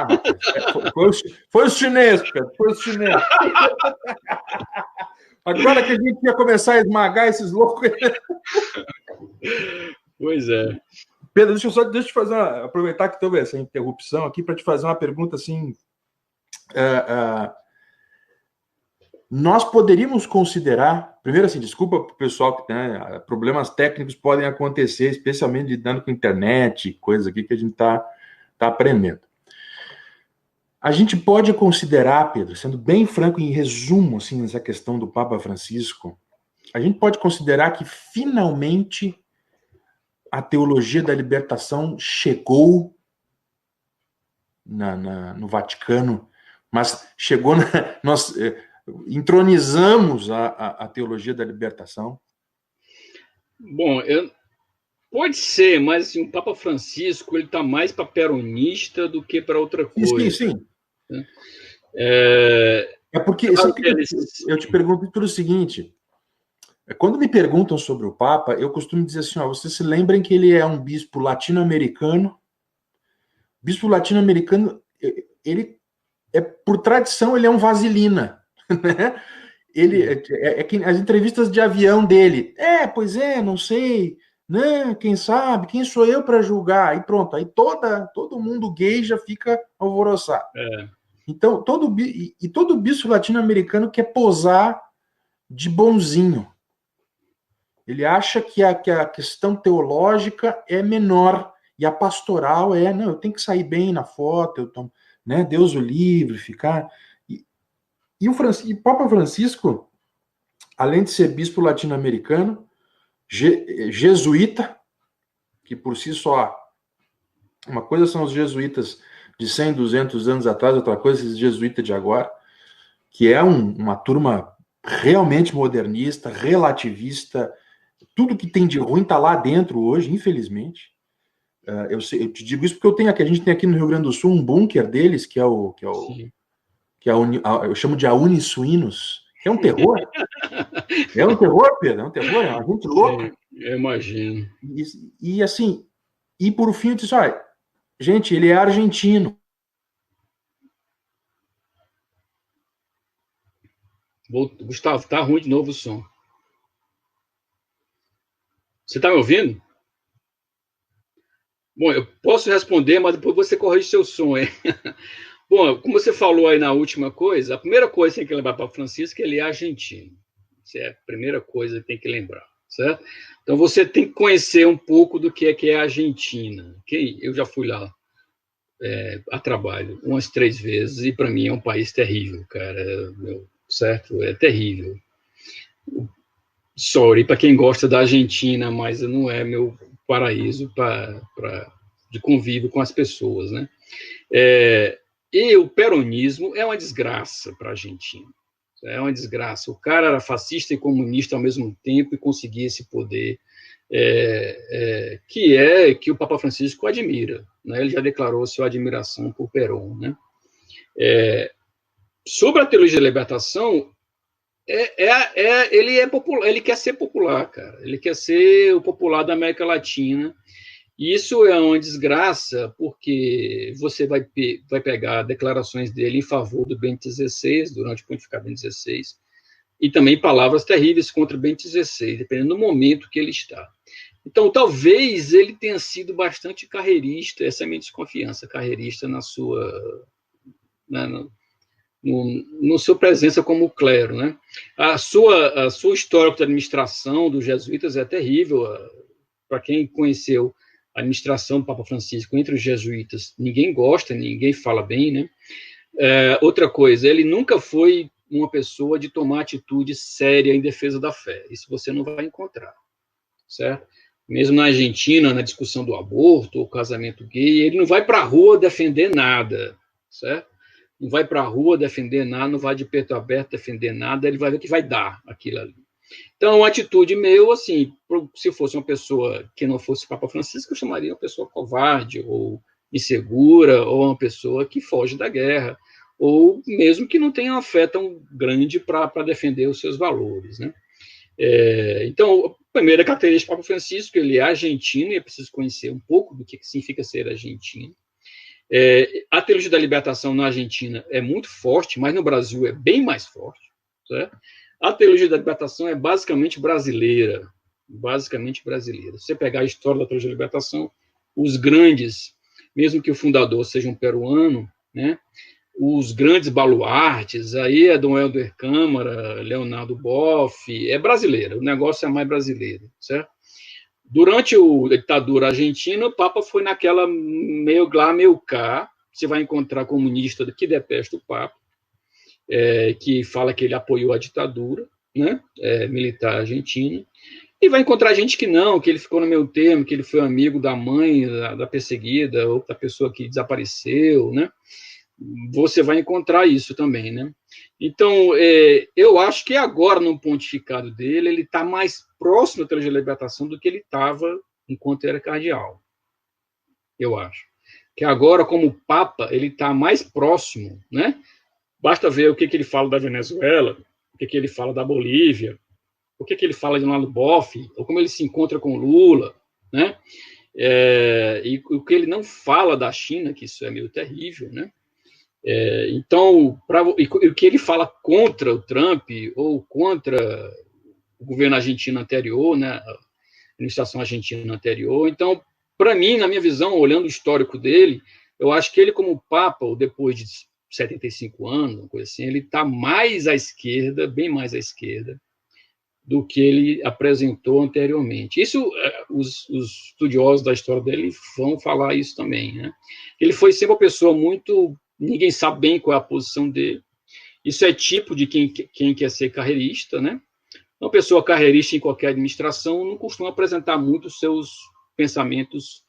Foi o chinês, Pedro, foi o chinês. Agora que a gente ia começar a esmagar esses loucos. Pois é. Pedro, deixa eu fazer aproveitar que teve essa interrupção aqui para te fazer uma pergunta assim. Nós poderíamos considerar, primeiro assim, desculpa para o pessoal que tem problemas técnicos podem acontecer, especialmente lidando com internet, coisas aqui que a gente tá aprendendo. A gente pode considerar, Pedro, sendo bem franco, em resumo, assim, nessa questão do Papa Francisco, a gente pode considerar que finalmente a teologia da libertação chegou no Vaticano, mas chegou entronizamos a teologia da libertação? Bom, pode ser, mas assim, o Papa Francisco ele está mais para peronista do que para outra coisa. Sim. Né? Porque eu te pergunto pelo seguinte: quando me perguntam sobre o Papa, eu costumo dizer assim: vocês se lembrem que ele é um bispo latino-americano. Bispo latino-americano, ele por tradição, ele é um vaselina, né? Ele é que as entrevistas de avião dele, pois é, não sei, né? Quem sabe, quem sou eu para julgar? E pronto, aí todo mundo gay já fica alvoroçado. Então, todo bispo latino-americano quer posar de bonzinho. Ele acha que a questão teológica é menor e a pastoral não, eu tenho que sair bem na foto, né? Deus o livre, ficar. E o Papa Francisco, além de ser bispo latino-americano, jesuíta, que por si só, uma coisa são os jesuítas de 100, 200 anos atrás, outra coisa esses jesuítas de agora, que é uma turma realmente modernista, relativista, tudo que tem de ruim está lá dentro hoje, infelizmente. Eu te digo isso porque a gente tem aqui no Rio Grande do Sul um bunker deles, que eu chamo de a Unisuínos, que é um terror. É um terror, Pedro, é um terror, é uma gente louca. Eu imagino. E assim, e por fim eu disse, gente, ele é argentino. Gustavo, tá ruim de novo o som. Você está me ouvindo? Bom, eu posso responder, mas depois você corrige seu som, hein? Bom, como você falou aí na última coisa, a primeira coisa que tem que lembrar para Francisco é que ele é argentino. Essa é a primeira coisa que tem que lembrar, certo? Então você tem que conhecer um pouco do que é a Argentina. Eu já fui lá a trabalho umas 3 vezes e para mim é um país terrível, cara. Certo? É terrível. Sorry para quem gosta da Argentina, mas não é meu paraíso de convívio com as pessoas, né? E o peronismo é uma desgraça para a Argentina. É uma desgraça. O cara era fascista e comunista ao mesmo tempo e conseguia esse poder que o Papa Francisco admira. Né? Ele já declarou sua admiração por Perón. Né? Sobre a teologia da libertação, ele é popular, ele quer ser popular, cara. Ele quer ser o popular da América Latina. E isso é uma desgraça, porque você vai pegar declarações dele em favor do Bento XVI, durante o pontificado Bento XVI, e também palavras terríveis contra Bento XVI, dependendo do momento que ele está. Então, talvez ele tenha sido bastante carreirista, essa é a minha desconfiança, carreirista na sua presença como clero. Né? A sua história de administração dos jesuítas é terrível. Para quem conheceu a administração do Papa Francisco entre os jesuítas, ninguém gosta, ninguém fala bem, né? Outra coisa, ele nunca foi uma pessoa de tomar atitude séria em defesa da fé. Isso você não vai encontrar, certo? Mesmo na Argentina, na discussão do aborto ou casamento gay, ele não vai para a rua defender nada, certo? Não vai para a rua defender nada, não vai de peito aberto defender nada, ele vai ver que vai dar aquilo ali. Então, a atitude meu, assim, se fosse uma pessoa que não fosse Papa Francisco, eu chamaria uma pessoa covarde, ou insegura, ou uma pessoa que foge da guerra, ou mesmo que não tenha uma fé tão grande para defender os seus valores, né? Então, a primeira característica do Papa Francisco, ele é argentino, e é preciso conhecer um pouco do que significa ser argentino. A teologia da libertação na Argentina é muito forte, mas no Brasil é bem mais forte, certo? A teologia da libertação é basicamente brasileira. Se você pegar a história da teologia da libertação, os grandes, mesmo que o fundador seja um peruano, né, os grandes baluartes, aí é Dom Helder Câmara, Leonardo Boff, é brasileira, o negócio é mais brasileiro, certo? Durante a ditadura argentina, o Papa foi naquela meio lá, meio cá, você vai encontrar comunista que detesta o Papa, que fala que ele apoiou a ditadura, né, militar argentina, e vai encontrar gente que não, que ele ficou no meio termo, que ele foi amigo da mãe da perseguida, ou da pessoa que desapareceu, né, você vai encontrar isso também, né? Então, eu acho que agora, no pontificado dele, ele está mais próximo da teologia da libertação do que ele estava enquanto era cardeal, eu acho. Que agora, como Papa, ele está mais próximo, né? Basta ver o que ele fala da Venezuela, o que ele fala da Bolívia, o que ele fala de Lalo Boff, ou como ele se encontra com Lula, né? E o que ele não fala da China, que isso é meio terrível, né? Então, o que ele fala contra o Trump ou contra o governo argentino anterior, né? A administração argentina anterior. Então, para mim, na minha visão, olhando o histórico dele, eu acho que ele, como Papa, ou depois de 75 anos, uma coisa assim, ele está mais à esquerda, bem mais à esquerda, do que ele apresentou anteriormente. Isso, os estudiosos da história dele vão falar isso também, né? Ele foi sempre uma pessoa muito... Ninguém sabe bem qual é a posição dele. Isso é tipo de quem quer ser carreirista, né? Uma pessoa carreirista em qualquer administração não costuma apresentar muito os seus pensamentos,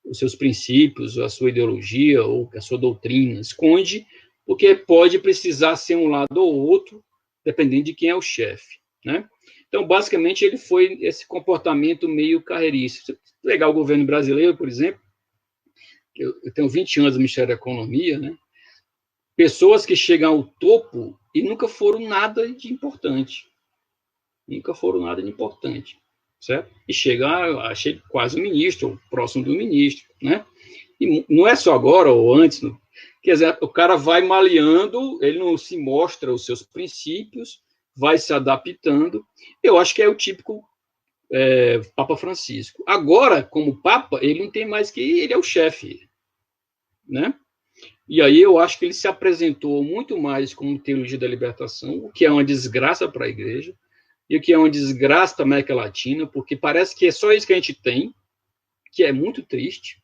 os seus princípios, a sua ideologia ou a sua doutrina. Esconde, porque pode precisar ser um lado ou outro, dependendo de quem é o chefe, né? Então, basicamente, ele foi esse comportamento meio carreirista. Se pegar o governo brasileiro, por exemplo, eu tenho 20 anos no Ministério da Economia, né? Pessoas que chegam ao topo e nunca foram nada de importante. Nunca foram nada de importante, certo? E chega quase o ministro, ou próximo do ministro, né? E não é só agora ou antes, quer dizer, o cara vai maleando, ele não se mostra os seus princípios, vai se adaptando. Eu acho que é o típico Papa Francisco. Agora, como Papa, ele não tem mais que ele é o chefe, né? E aí eu acho que ele se apresentou muito mais como teologia da libertação, o que é uma desgraça para a igreja, e o que é uma desgraça para a América Latina, porque parece que é só isso que a gente tem, que é muito triste.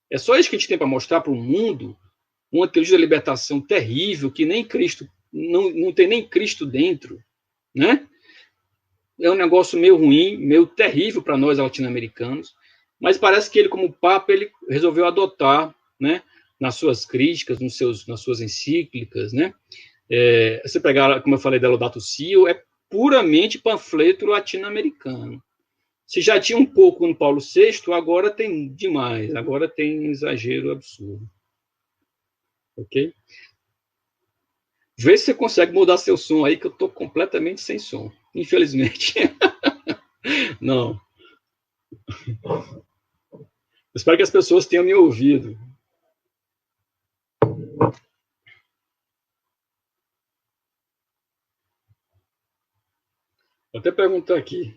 É só isso que a gente tem para mostrar para o mundo, uma teologia da libertação terrível, que nem Cristo, não tem nem Cristo dentro, né? É um negócio meio ruim, meio terrível para nós latino-americanos, mas parece que ele, como Papa, ele resolveu adotar, né, nas suas críticas, nas suas encíclicas, né? Você pegar, como eu falei, da Laudato Si, é puramente panfleto latino-americano. Se já tinha um pouco no Paulo VI, agora tem demais, agora tem um exagero absurdo. Ok? Vê se você consegue mudar seu som aí, que eu estou completamente sem som, infelizmente. Não. Espero que as pessoas tenham me ouvido. Vou até perguntar aqui.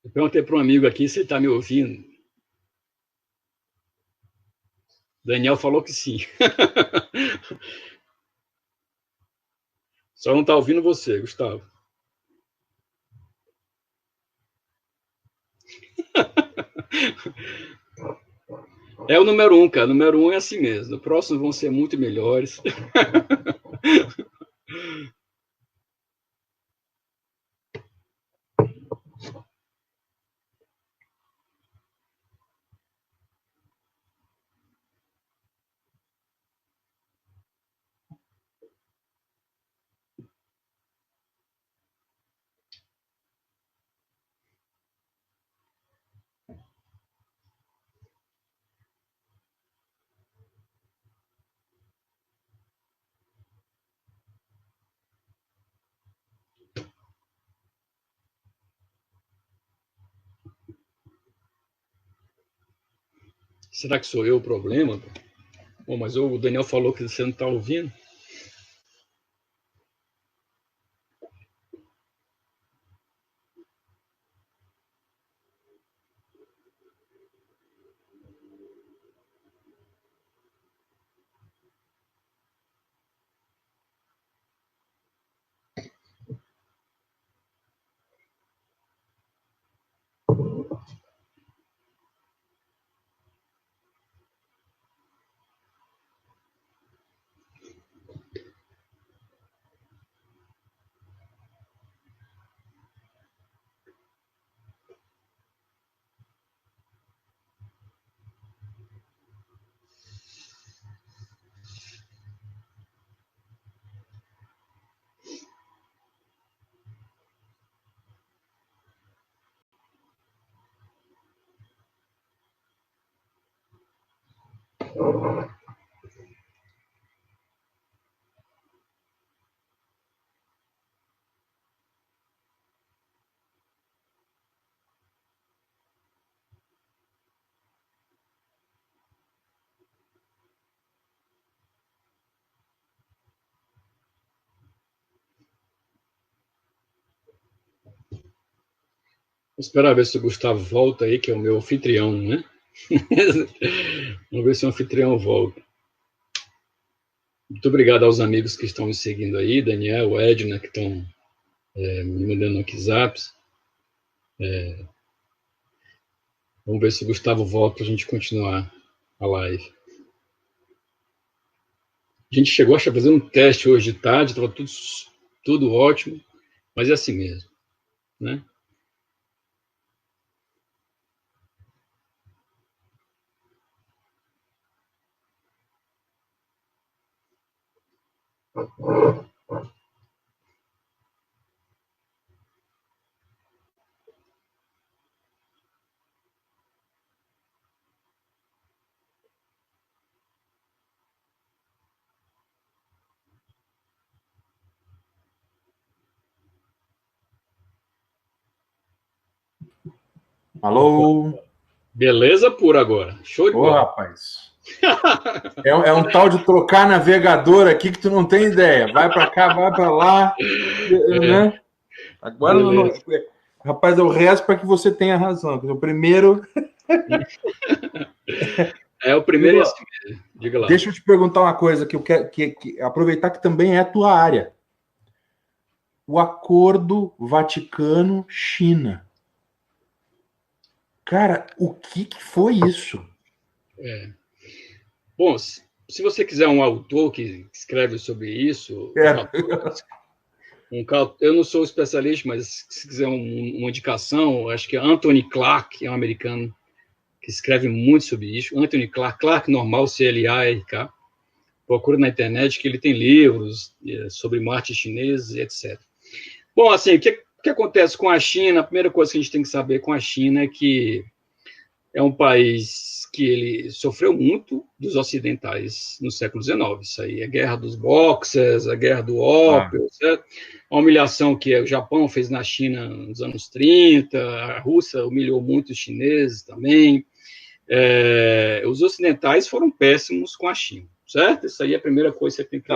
Eu perguntei para um amigo aqui se ele está me ouvindo. Daniel falou que sim. Só não está ouvindo você, Gustavo. É o número 1, cara. O número 1 é assim mesmo. Os próximos vão ser muito melhores. Será que sou eu o problema? Bom, mas o Daniel falou que você não está ouvindo. Vou esperar ver se o Gustavo volta aí, que é o meu anfitrião, né? Vamos ver se o anfitrião volta. Muito obrigado aos amigos que estão me seguindo aí, Daniel, Edna, que estão me mandando WhatsApps. Vamos ver se o Gustavo volta para a gente continuar a live. A gente chegou a fazer um teste hoje de tarde, estava tudo ótimo, mas é assim mesmo, né? Alô? Beleza por agora. Show de bola. Rapaz. É um tal de trocar navegador aqui que tu não tem ideia. Vai para cá, vai para lá. Né? Agora, não, rapaz, eu rezo para que você tenha razão. O primeiro... É o primeiro e assim mesmo. Diga lá. Deixa eu te perguntar uma coisa que eu quero aproveitar que também é a tua área. O Acordo Vaticano-China. Cara, o que foi isso? Bom, se você quiser um autor que escreve sobre isso, eu não sou especialista, mas se quiser uma indicação, acho que Anthony Clark é um americano que escreve muito sobre isso. Anthony Clark normal, C-L-A-R-K. Procura na internet que ele tem livros sobre Marte chinês e etc. Bom, assim, o que acontece com a China? A primeira coisa que a gente tem que saber com a China é que é um país que ele sofreu muito dos ocidentais no século XIX. Isso aí é a guerra dos boxers, a guerra do ópio, certo? A humilhação que o Japão fez na China nos anos 30, a Rússia humilhou muito os chineses também. Os ocidentais foram péssimos com a China, certo? Isso aí é a primeira coisa que você tem que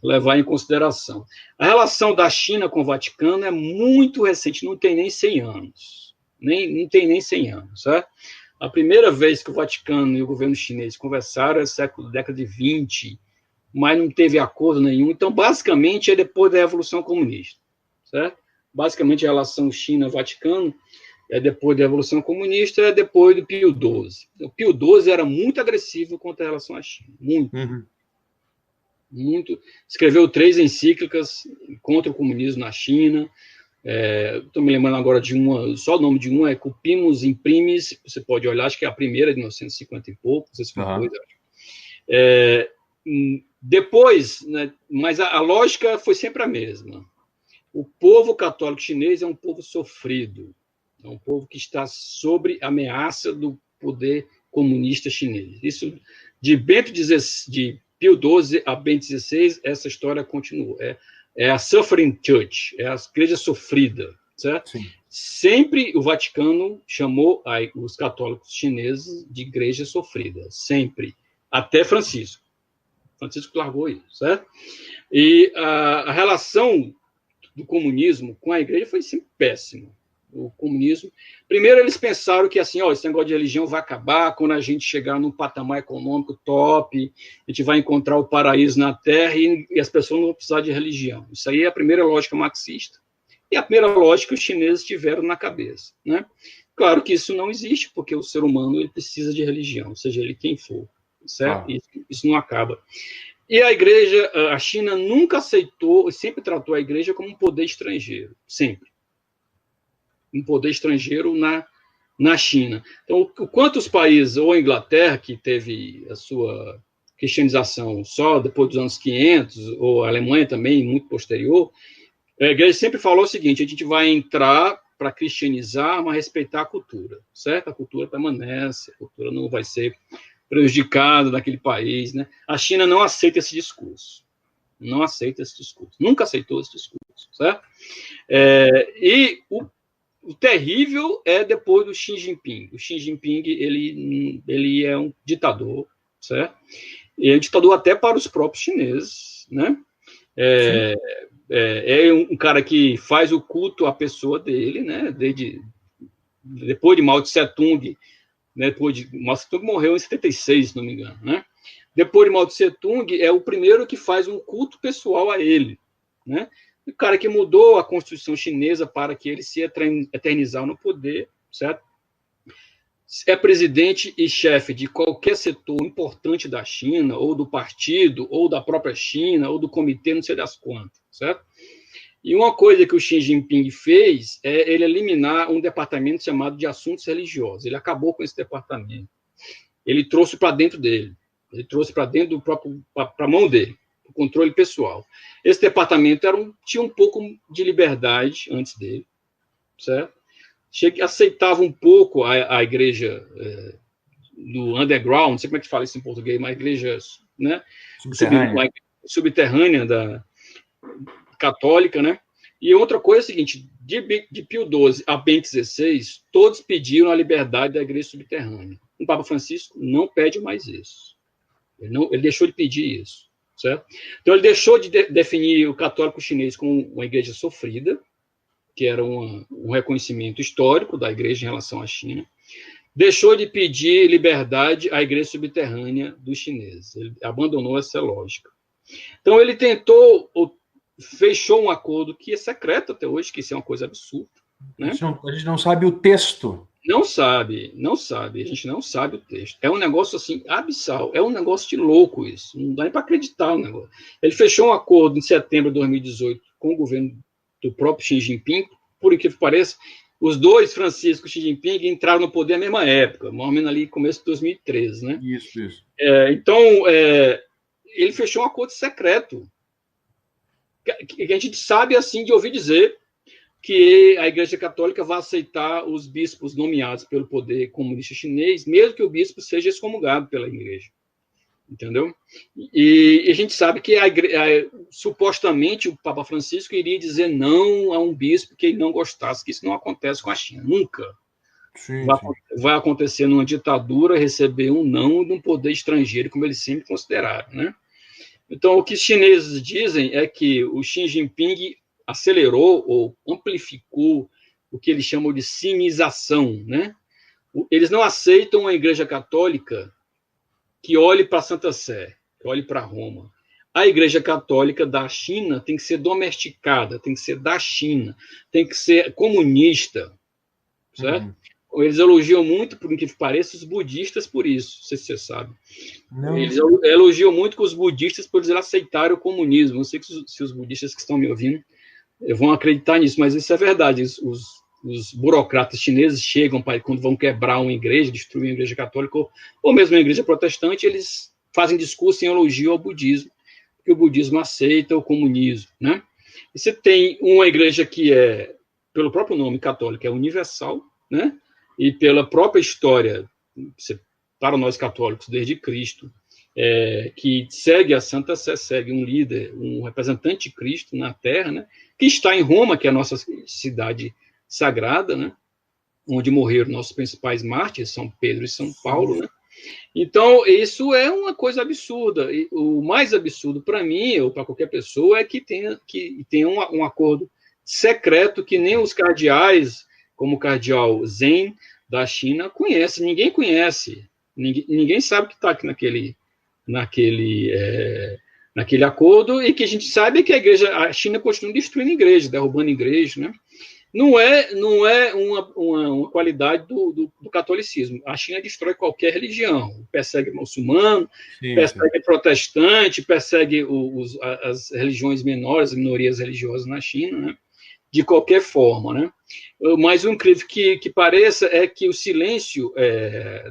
levar em consideração. A relação da China com o Vaticano é muito recente, não tem nem 100 anos. Não tem nem 100 anos, certo? A primeira vez que o Vaticano e o governo chinês conversaram é década de 20, mas não teve acordo nenhum. Então, basicamente, é depois da Revolução Comunista, certo? Basicamente, a relação China-Vaticano é depois da Revolução Comunista, é depois do Pio XII. O Pio XII era muito agressivo contra a relação à China, muito. Muito. Escreveu 3 encíclicas contra o comunismo na China. Estou me lembrando agora de uma, só o nome de uma é Cupimus Imprimis, você pode olhar, acho que é a primeira de 1950 e pouco, não sei se foi depois. Depois, né, mas a lógica foi sempre a mesma. O povo católico chinês é um povo sofrido, é um povo que está sob ameaça do poder comunista chinês. Isso, de Pio XII a Bento XVI, essa história continua. É a Suffering Church, é a igreja sofrida, certo? Sim. Sempre o Vaticano chamou os católicos chineses de igreja sofrida, sempre, até Francisco. Francisco largou isso, certo? E a relação do comunismo com a igreja foi sempre péssima. O comunismo, primeiro eles pensaram que assim, esse negócio de religião vai acabar quando a gente chegar num patamar econômico top, a gente vai encontrar o paraíso na Terra e as pessoas não vão precisar de religião. Isso aí é a primeira lógica marxista. E a primeira lógica que os chineses tiveram na cabeça, né? Claro que isso não existe, porque o ser humano ele precisa de religião, seja ele quem for, certo? Isso não acaba. E a igreja, a China nunca aceitou, sempre tratou a igreja como um poder estrangeiro, sempre. Um poder estrangeiro na China. Então, quantos países, ou a Inglaterra, que teve a sua cristianização só depois dos anos 500, ou a Alemanha também, muito posterior, a igreja sempre falou o seguinte: a gente vai entrar para cristianizar, mas respeitar a cultura, certo? A cultura permanece, a cultura não vai ser prejudicado naquele país, né? A China não aceita esse discurso. Não aceita esse discurso. Nunca aceitou esse discurso, certo? E o terrível é depois do Xi Jinping. O Xi Jinping, ele é um ditador, certo? E é um ditador até para os próprios chineses, né? É um cara que faz o culto à pessoa dele, né? Depois de Mao Tse Tung, né? Mao Tse Tung morreu em 76, se não me engano, né? Depois de Mao Tse Tung, é o primeiro que faz um culto pessoal a ele, né? O cara que mudou a Constituição chinesa para que ele se eternizar no poder, certo? É presidente e chefe de qualquer setor importante da China, ou do partido, ou da própria China, ou do comitê, não sei das quantas, certo? E uma coisa que o Xi Jinping fez é ele eliminar um departamento chamado de assuntos religiosos. Ele acabou com esse departamento. Ele trouxe para dentro dele. Ele trouxe para dentro para a mão dele, o controle pessoal. Esse departamento tinha um pouco de liberdade antes dele, certo? Aceitava um pouco a igreja do underground, não sei como é que fala isso em português, mas a igreja, né, subterrânea da católica, né? E outra coisa é a seguinte, de Pio XII a Bento XVI, todos pediram a liberdade da igreja subterrânea. O Papa Francisco não pede mais isso. Ele deixou de pedir isso, certo? Então, ele deixou de definir o católico chinês como uma igreja sofrida, que era um reconhecimento histórico da igreja em relação à China. Deixou de pedir liberdade à igreja subterrânea dos chineses. Ele abandonou essa lógica. Então, ele fechou um acordo que é secreto até hoje, que isso é uma coisa absurda, né? A gente não sabe o texto. Não sabe, a gente não sabe o texto. É um negócio assim, abissal, é um negócio de louco isso, não dá nem para acreditar o negócio. Ele fechou um acordo em setembro de 2018 com o governo do próprio Xi Jinping, por incrível que pareça, os dois, Francisco e Xi Jinping, entraram no poder na mesma época, mais ou menos ali começo de 2013, né? Isso. Então, ele fechou um acordo secreto, que a gente sabe assim de ouvir dizer, que a Igreja Católica vai aceitar os bispos nomeados pelo poder comunista chinês, mesmo que o bispo seja excomungado pela Igreja. Entendeu? E a gente sabe que supostamente o Papa Francisco iria dizer não a um bispo que ele não gostasse, que isso não acontece com a China. Nunca. Sim. Vai acontecer numa ditadura receber um não de um poder estrangeiro, como eles sempre consideraram, né? Então, o que os chineses dizem é que o Xi Jinping acelerou ou amplificou o que eles chamam de sinização, né? Eles não aceitam a Igreja Católica que olhe para a Santa Sé, que olhe para Roma. A Igreja Católica da China tem que ser domesticada, tem que ser da China, tem que ser comunista, certo? Eles elogiam muito, por incrível que pareça, os budistas por isso, não sei se você sabe. Não. Eles elogiam muito com os budistas por eles aceitarem o comunismo. Não sei se os budistas que estão me ouvindo vão acreditar nisso, mas isso é verdade. Os burocratas chineses chegam quando vão quebrar uma igreja, destruir uma igreja católica ou mesmo uma igreja protestante, eles fazem discurso em elogio ao budismo, porque o budismo aceita o comunismo, né? E você tem uma igreja que pelo próprio nome católica, é universal, né? E pela própria história, para nós católicos, desde Cristo, que segue a Santa Sé, segue um líder, um representante de Cristo na Terra, né? Que está em Roma, que é a nossa cidade sagrada, né? Onde morreram nossos principais mártires, São Pedro e São Paulo, né? Então, isso é uma coisa absurda. E o mais absurdo para mim, ou para qualquer pessoa, é que tenha um acordo secreto que nem os cardeais, como o cardeal Zen da China, conhecem. Ninguém conhece. Ninguém sabe que está aqui naquele acordo, e que a gente sabe que a China continua destruindo igrejas, derrubando igrejas, né? Não é uma qualidade do catolicismo. A China destrói qualquer religião, persegue muçulmano, persegue protestante, persegue as religiões menores, as minorias religiosas na China, né? De qualquer forma, né? Mas o incrível que pareça é que o silêncio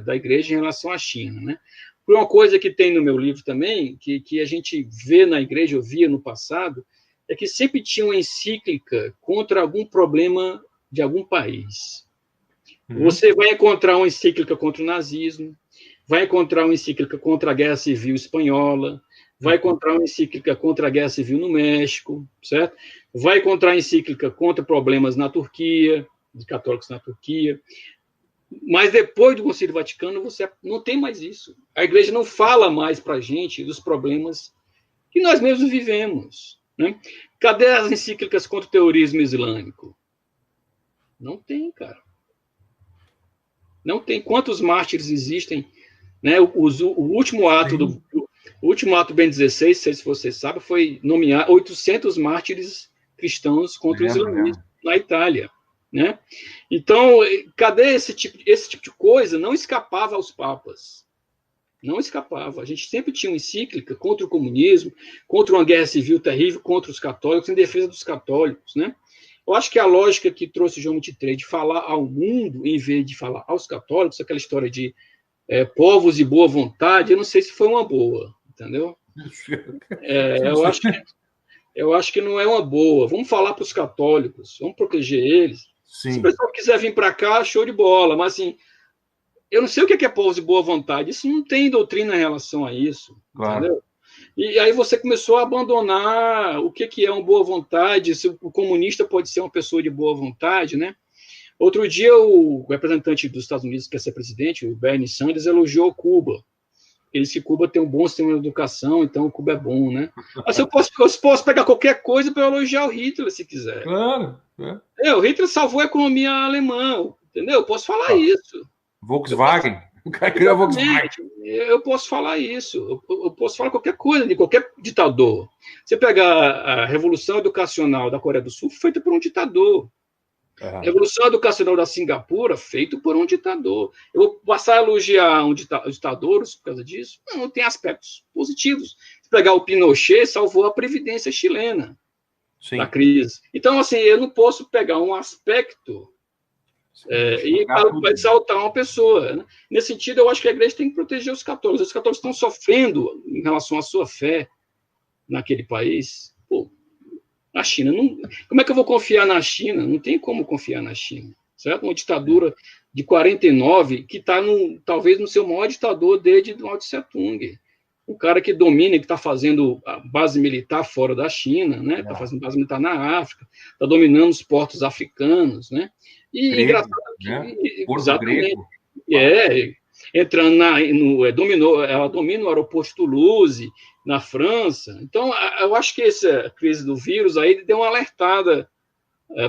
da igreja em relação à China, né? Por uma coisa que tem no meu livro também, que a gente vê na igreja, eu via no passado, é que sempre tinha uma encíclica contra algum problema de algum país. Você vai encontrar uma encíclica contra o nazismo, vai encontrar uma encíclica contra a Guerra Civil Espanhola, vai encontrar uma encíclica contra a Guerra Civil no México, certo? Vai encontrar encíclica contra problemas na Turquia, de católicos na Turquia. Mas depois do Concílio Vaticano, você não tem mais isso. A igreja não fala mais para a gente dos problemas que nós mesmos vivemos. Né? Cadê as encíclicas contra o terrorismo islâmico? Não tem, cara. Não tem. Quantos mártires existem? Né? O último ato o último ato Bento XVI, não sei se você sabe, foi nomear 800 mártires cristãos contra o islamismo na Itália. Né? Então, cadê esse tipo de coisa? Não escapava aos papas. Não escapava. A gente sempre tinha uma encíclica contra o comunismo, contra uma guerra civil terrível, contra os católicos, em defesa dos católicos. Né? Eu acho que a lógica que trouxe João XXIII de falar ao mundo, em vez de falar aos católicos, aquela história de povos de boa vontade, eu não sei se foi uma boa, entendeu? Eu acho que não é uma boa. Vamos falar para os católicos, vamos proteger eles. Sim. Se o pessoal quiser vir para cá, show de bola. Mas, assim, eu não sei o que é povo de boa vontade. Isso não tem doutrina em relação a isso. Claro. Entendeu? E aí você começou a abandonar o que é uma boa vontade, se o comunista pode ser uma pessoa de boa vontade, né? Outro dia, o representante dos Estados Unidos, que quer ser presidente, o Bernie Sanders, elogiou Cuba. Ele disse que Cuba tem um bom sistema de educação, então Cuba é bom, né? Mas eu posso pegar qualquer coisa para elogiar o Hitler, se quiser. Claro. O Hitler salvou a economia alemã, entendeu? Eu posso falar isso. Volkswagen. O cara criou a Volkswagen. Eu posso falar isso. Eu posso falar qualquer coisa de qualquer ditador. Você pegar a Revolução Educacional da Coreia do Sul, feita por um ditador. A Revolução Educacional da Singapura, feito por um ditador. Eu vou passar a elogiar um ditador por causa disso? Não, tem aspectos positivos. Se pegar o Pinochet, salvou a Previdência chilena da crise. Então, assim, eu não posso pegar um aspecto e exaltar uma pessoa. Né? Nesse sentido, eu acho que a igreja tem que proteger os católicos. Os católicos estão sofrendo em relação à sua fé naquele país. Pô, a China, não, como é que eu vou confiar na China? Não tem como confiar na China, certo? Uma ditadura de 49 que está talvez no seu maior ditador desde Mao Tse Tung. O cara que domina, que está fazendo a base militar fora da China, né? Está fazendo base militar na África, está dominando os portos africanos, né? E grego, engraçado que, né? Exatamente, entrando ela domina o aeroporto de Toulouse, na França. Então, eu acho que essa crise do vírus aí deu uma alertada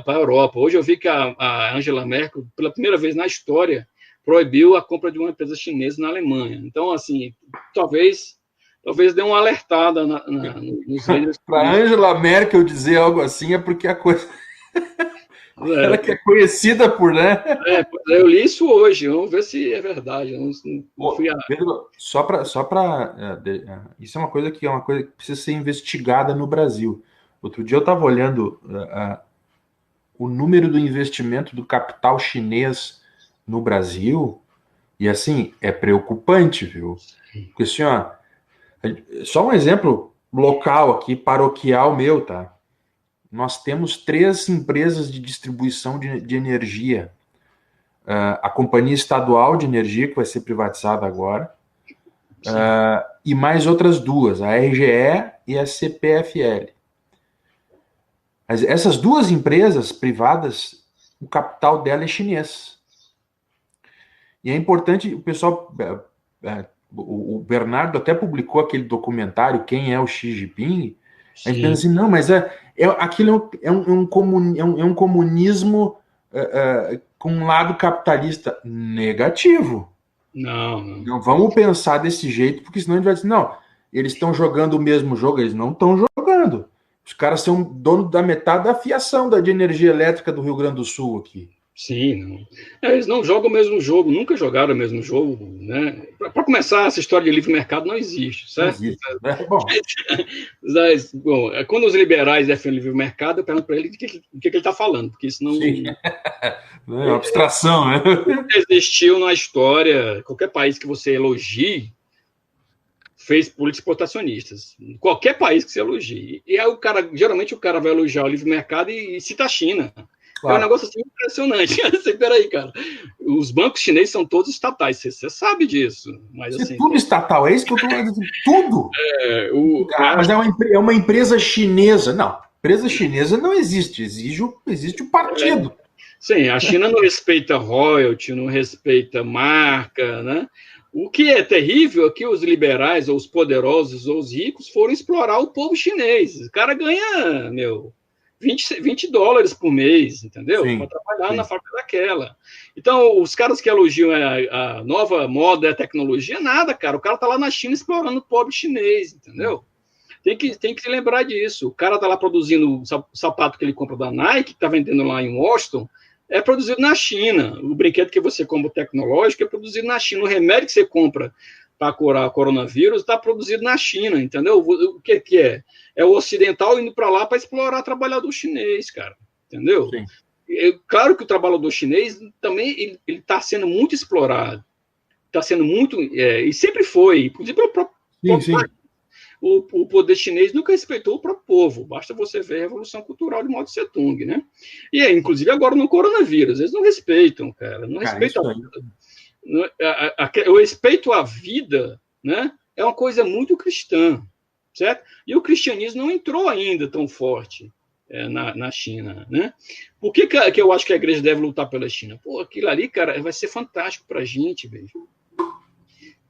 para a Europa. Hoje eu vi que a Angela Merkel, pela primeira vez na história, proibiu a compra de uma empresa chinesa na Alemanha. Então, assim, talvez dê uma alertada nos líderes. Para Angela Merkel dizer algo assim é porque a coisa... Ela que é conhecida por, né? Eu li isso hoje, vamos ver se é verdade. Pedro, só para isso é uma coisa que precisa ser investigada no Brasil. Outro dia eu estava olhando o número do investimento do capital chinês no Brasil e assim é preocupante, viu? Porque assim, ó, só um exemplo local aqui, paroquial meu, tá? Nós temos 3 empresas de distribuição de energia. A Companhia Estadual de Energia, que vai ser privatizada agora, e mais outras 2, a RGE e a CPFL. Essas 2 empresas privadas, o capital dela é chinês. E é importante, o pessoal... O Bernardo até publicou aquele documentário, Quem é o Xi Jinping? A gente pensa assim, não, mas aquilo é um comunismo com um lado capitalista negativo. Não vamos pensar desse jeito, porque senão a gente vai dizer, não, eles estão jogando o mesmo jogo, eles não estão jogando. Os caras são dono da metade da fiação de energia elétrica do Rio Grande do Sul aqui. Sim, não. Eles não jogam o mesmo jogo, nunca jogaram o mesmo jogo, né? Para começar, essa história de livre mercado não existe, certo? Não existe, né? Bom, quando os liberais defendem o livre mercado, eu pergunto para ele o que ele está falando, porque isso não... É uma abstração, né? Existiu na história, qualquer país que você elogie fez políticas protecionistas. Qualquer país que você elogie. E aí geralmente o cara vai elogiar o livre mercado e cita a China. Claro. É um negócio assim impressionante. Assim, peraí, cara. os bancos chineses são todos estatais, você sabe disso. Mas, Isso assim, é tudo estatal, é isso que eu estou falando. Tudo! Mas é uma empresa chinesa. Não, empresa chinesa não existe, existe o partido. Sim, a China não respeita royalty, não respeita marca, né? O que é terrível é que os liberais, ou os poderosos, ou os ricos, foram explorar o povo chinês. O cara ganha, 20 dólares por mês, entendeu? Para trabalhar na fábrica daquela. Então, os caras que elogiam a nova moda, a tecnologia, nada, cara. O cara tá lá na China explorando o pobre chinês, entendeu? Tem que se lembrar disso. O cara tá lá produzindo o sapato que ele compra da Nike, que tá vendendo lá em Washington, é produzido na China. O brinquedo que você compra tecnológico é produzido na China. O remédio que você compra para curar coronavírus está produzido na China, entendeu? O que é? É o ocidental indo para lá para explorar trabalhador chinês, cara, entendeu? Claro que o trabalhador chinês também ele está sendo muito explorado, está sendo muito, e sempre foi, inclusive pelo próprio o poder chinês nunca respeitou o próprio povo. Basta você ver a Revolução Cultural de Mao Tse Tung, né? E inclusive agora no coronavírus, eles não respeitam, cara, não respeitam. O respeito à vida, né, é uma coisa muito cristã, certo? E o cristianismo não entrou ainda tão forte na China, né? Por que eu acho que a igreja deve lutar pela China? Pô, aquilo ali, cara, vai ser fantástico para a gente, velho.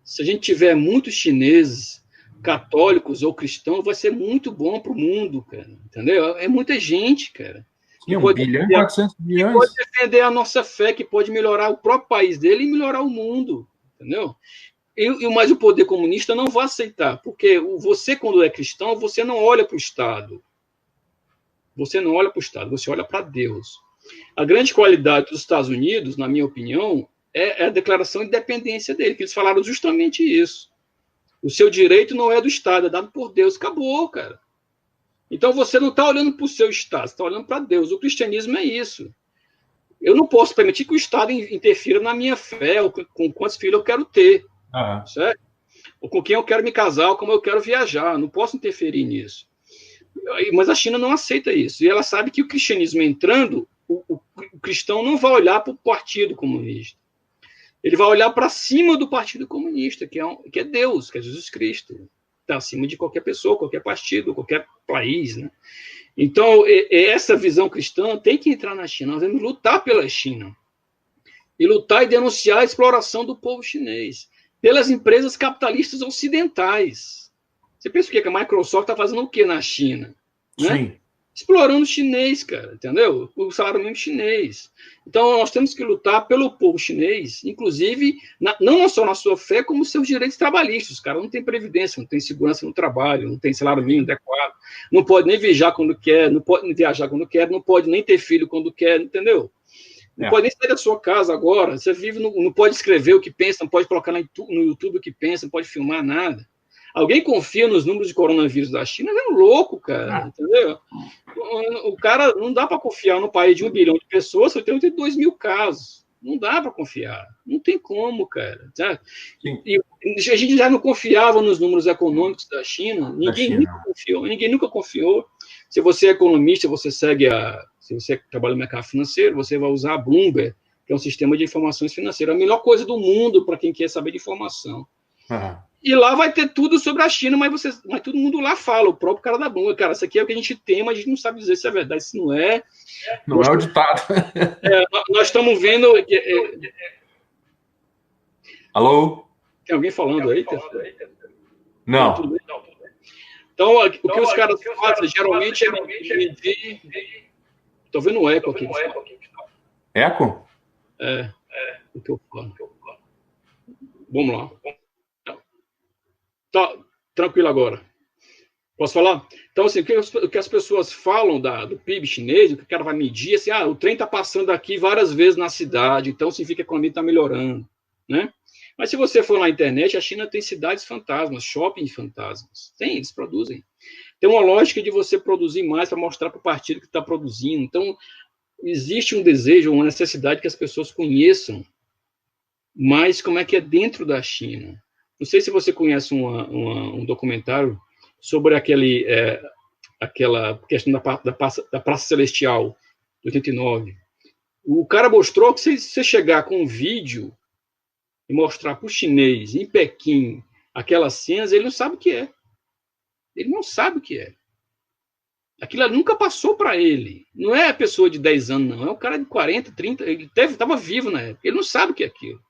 Se a gente tiver muitos chineses católicos ou cristãos, vai ser muito bom para o mundo, cara, entendeu? É muita gente, cara. Que 1 bilhão e 400 milhões. Que pode defender a nossa fé, que pode melhorar o próprio país dele e melhorar o mundo, entendeu? Mas o poder comunista não vai aceitar, porque você, quando é cristão, você não olha para o Estado. Você não olha para o Estado, você olha para Deus. A grande qualidade dos Estados Unidos, na minha opinião, é a declaração de independência dele, que eles falaram justamente isso. O seu direito não é do Estado, é dado por Deus. Acabou, cara. Então você não está olhando para o seu Estado, você está olhando para Deus. O cristianismo é isso. Eu não posso permitir que o Estado interfira na minha fé, ou com quantos filhos eu quero ter, certo? Ou com quem eu quero me casar, ou como eu quero viajar. Não posso interferir nisso. Mas a China não aceita isso. E ela sabe que o cristianismo entrando, o cristão não vai olhar para o Partido Comunista. Ele vai olhar para cima do Partido Comunista, que é Deus, que é Jesus Cristo. Está acima de qualquer pessoa, qualquer partido, qualquer país, né? Então, essa visão cristã tem que entrar na China. Nós devemos lutar pela China. E lutar e denunciar a exploração do povo chinês pelas empresas capitalistas ocidentais. Você pensa o quê? Que a Microsoft está fazendo o quê na China? Né? Sim. Explorando o chinês, cara, entendeu? O salário mínimo chinês. Então, nós temos que lutar pelo povo chinês, inclusive, não só na sua fé, como seus direitos trabalhistas. O cara não tem previdência, não tem segurança no trabalho, não tem salário mínimo adequado, não pode nem viajar quando quer, não pode viajar quando quer, não pode nem ter filho quando quer, entendeu? Não pode nem sair da sua casa agora. Você vive, não pode escrever o que pensa, não pode colocar no YouTube o que pensa, não pode filmar nada. Alguém confia nos números de coronavírus da China? É louco, cara, entendeu? O cara, não dá para confiar no país de 1 bilhão de pessoas, você tem 82 mil casos. Não dá para confiar. Não tem como, cara. E a gente já não confiava nos números econômicos da China. Ninguém nunca confiou. Se você é economista, se você trabalha no mercado financeiro, você vai usar a Bloomberg, que é um sistema de informações financeiras. A melhor coisa do mundo para quem quer saber de informação. E lá vai ter tudo sobre a China, mas todo mundo lá fala, o próprio cara da Bloomberg, cara, isso aqui é o que a gente tem, mas a gente não sabe dizer se é verdade, se não é. Não é o ditado. Nós estamos vendo... Alô? Tem alguém falando aí? Não. Tudo bem? Então, o que os caras fazem, geralmente, é medir... Estou vendo um eco aqui. Eco? O que eu falo. Vamos lá. Tá, tranquilo agora. Posso falar? Então, assim, o que as pessoas falam do PIB chinês, o que o cara vai medir, assim, o trem está passando aqui várias vezes na cidade, então significa que a economia está melhorando, né? Mas se você for na internet, a China tem cidades fantasmas, shopping fantasmas. Tem, eles produzem. Tem uma lógica de você produzir mais para mostrar para o partido que está produzindo. Então, existe um desejo, uma necessidade que as pessoas conheçam mais como é que é dentro da China. Não sei se você conhece um documentário sobre aquela questão da Praça Celestial, de 89. O cara mostrou que se você chegar com um vídeo e mostrar para o chinês, em Pequim, aquelas cenas, ele não sabe o que é. Ele não sabe o que é. Aquilo nunca passou para ele. Não é a pessoa de 10 anos, não. É um cara de 40, 30. Ele estava vivo na época. Ele não sabe o que é aquilo.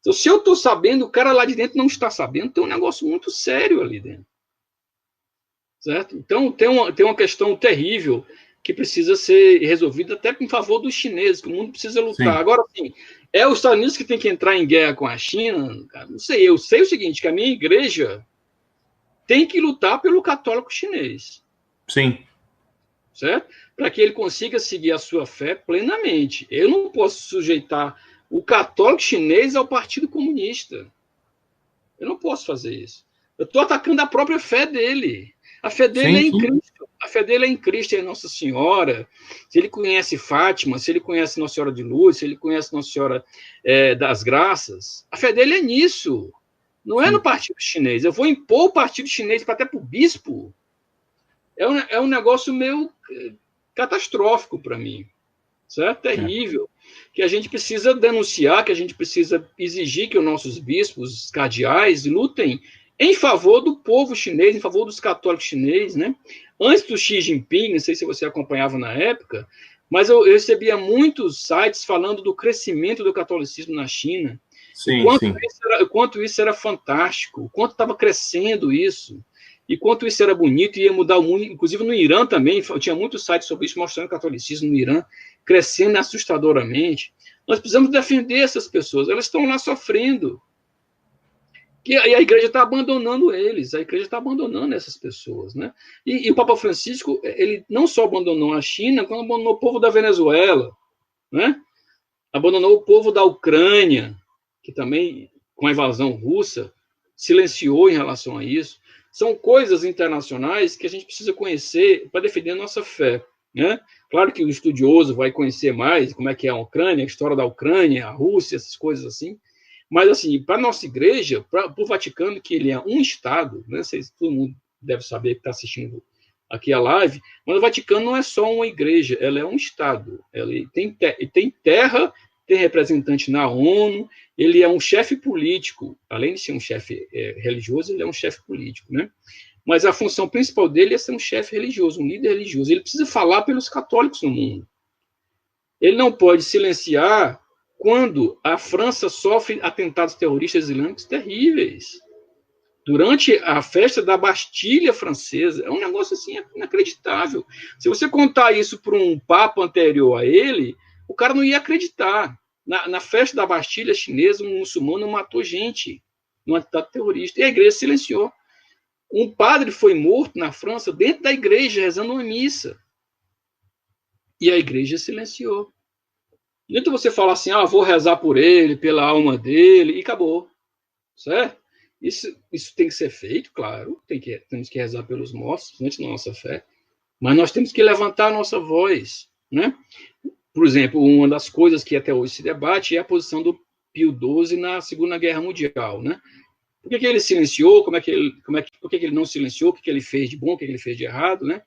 Então, se eu estou sabendo, o cara lá de dentro não está sabendo, tem um negócio muito sério ali dentro. Certo? Então, tem uma questão terrível que precisa ser resolvida até em favor dos chineses, que o mundo precisa lutar. Sim. Agora, sim, é os Estados Unidos que tem que entrar em guerra com a China? Cara, não sei. Eu sei o seguinte, que a minha igreja tem que lutar pelo católico chinês. Sim. Certo? Para que ele consiga seguir a sua fé plenamente. Eu não posso sujeitar o católico chinês ao Partido Comunista. Eu não posso fazer isso. Eu estou atacando a própria fé dele. A fé dele é em Cristo. A fé dele é em Cristo, é em Nossa Senhora. Se ele conhece Fátima, se ele conhece Nossa Senhora de Luz, se ele conhece Nossa Senhora das Graças, a fé dele é nisso. Não é no Partido Chinês. Eu vou impor o Partido Chinês até para o bispo. É um negócio meio catastrófico para mim. Certo? Terrível. Que a gente precisa denunciar, que a gente precisa exigir que os nossos bispos, cardeais, lutem em favor do povo chinês, em favor dos católicos chineses, né? Antes do Xi Jinping, não sei se você acompanhava na época, mas eu recebia muitos sites falando do crescimento do catolicismo na China, o quanto isso era fantástico, o quanto estava crescendo isso, e quanto isso era bonito e ia mudar o mundo, inclusive no Irã também, eu tinha muitos sites sobre isso, mostrando o catolicismo no Irã, crescendo assustadoramente. Nós precisamos defender essas pessoas, elas estão lá sofrendo. E a igreja está abandonando eles, a igreja está abandonando essas pessoas. Né? E o Papa Francisco, ele não só abandonou a China, como abandonou o povo da Venezuela, né? Abandonou o povo da Ucrânia, que também, com a invasão russa, silenciou em relação a isso. São coisas internacionais que a gente precisa conhecer para defender a nossa fé. Né? Claro que o estudioso vai conhecer mais como é que é a Ucrânia, a história da Ucrânia, a Rússia, essas coisas assim. Mas, assim, para a nossa igreja, para o Vaticano, que ele é um Estado, né? Todo mundo deve saber que está assistindo aqui a live, mas o Vaticano não é só uma igreja, ela é um Estado. Ele tem terra, tem representante na ONU, ele é um chefe político, além de ser um chefe religioso, ele é um chefe político, né? Mas a função principal dele é ser um chefe religioso, um líder religioso. Ele precisa falar pelos católicos no mundo. Ele não pode silenciar quando a França sofre atentados terroristas islâmicos terríveis. Durante a festa da Bastilha francesa, é um negócio assim inacreditável. Se você contar isso para um papa anterior a ele, o cara não ia acreditar. Na festa da Bastilha chinesa, um muçulmano matou gente num atentado terrorista, e a igreja silenciou. Um padre foi morto na França dentro da igreja, rezando uma missa. E a igreja silenciou. Então você fala assim, vou rezar por ele, pela alma dele, e acabou. Certo? Isso tem que ser feito, claro. Temos que rezar pelos mortos, antes da nossa fé. Mas nós temos que levantar a nossa voz. Né? Por exemplo, uma das coisas que até hoje se debate é a posição do Pio XII na Segunda Guerra Mundial. Né? Por que ele silenciou? Por que ele não silenciou? O que ele fez de bom? O que ele fez de errado? Né?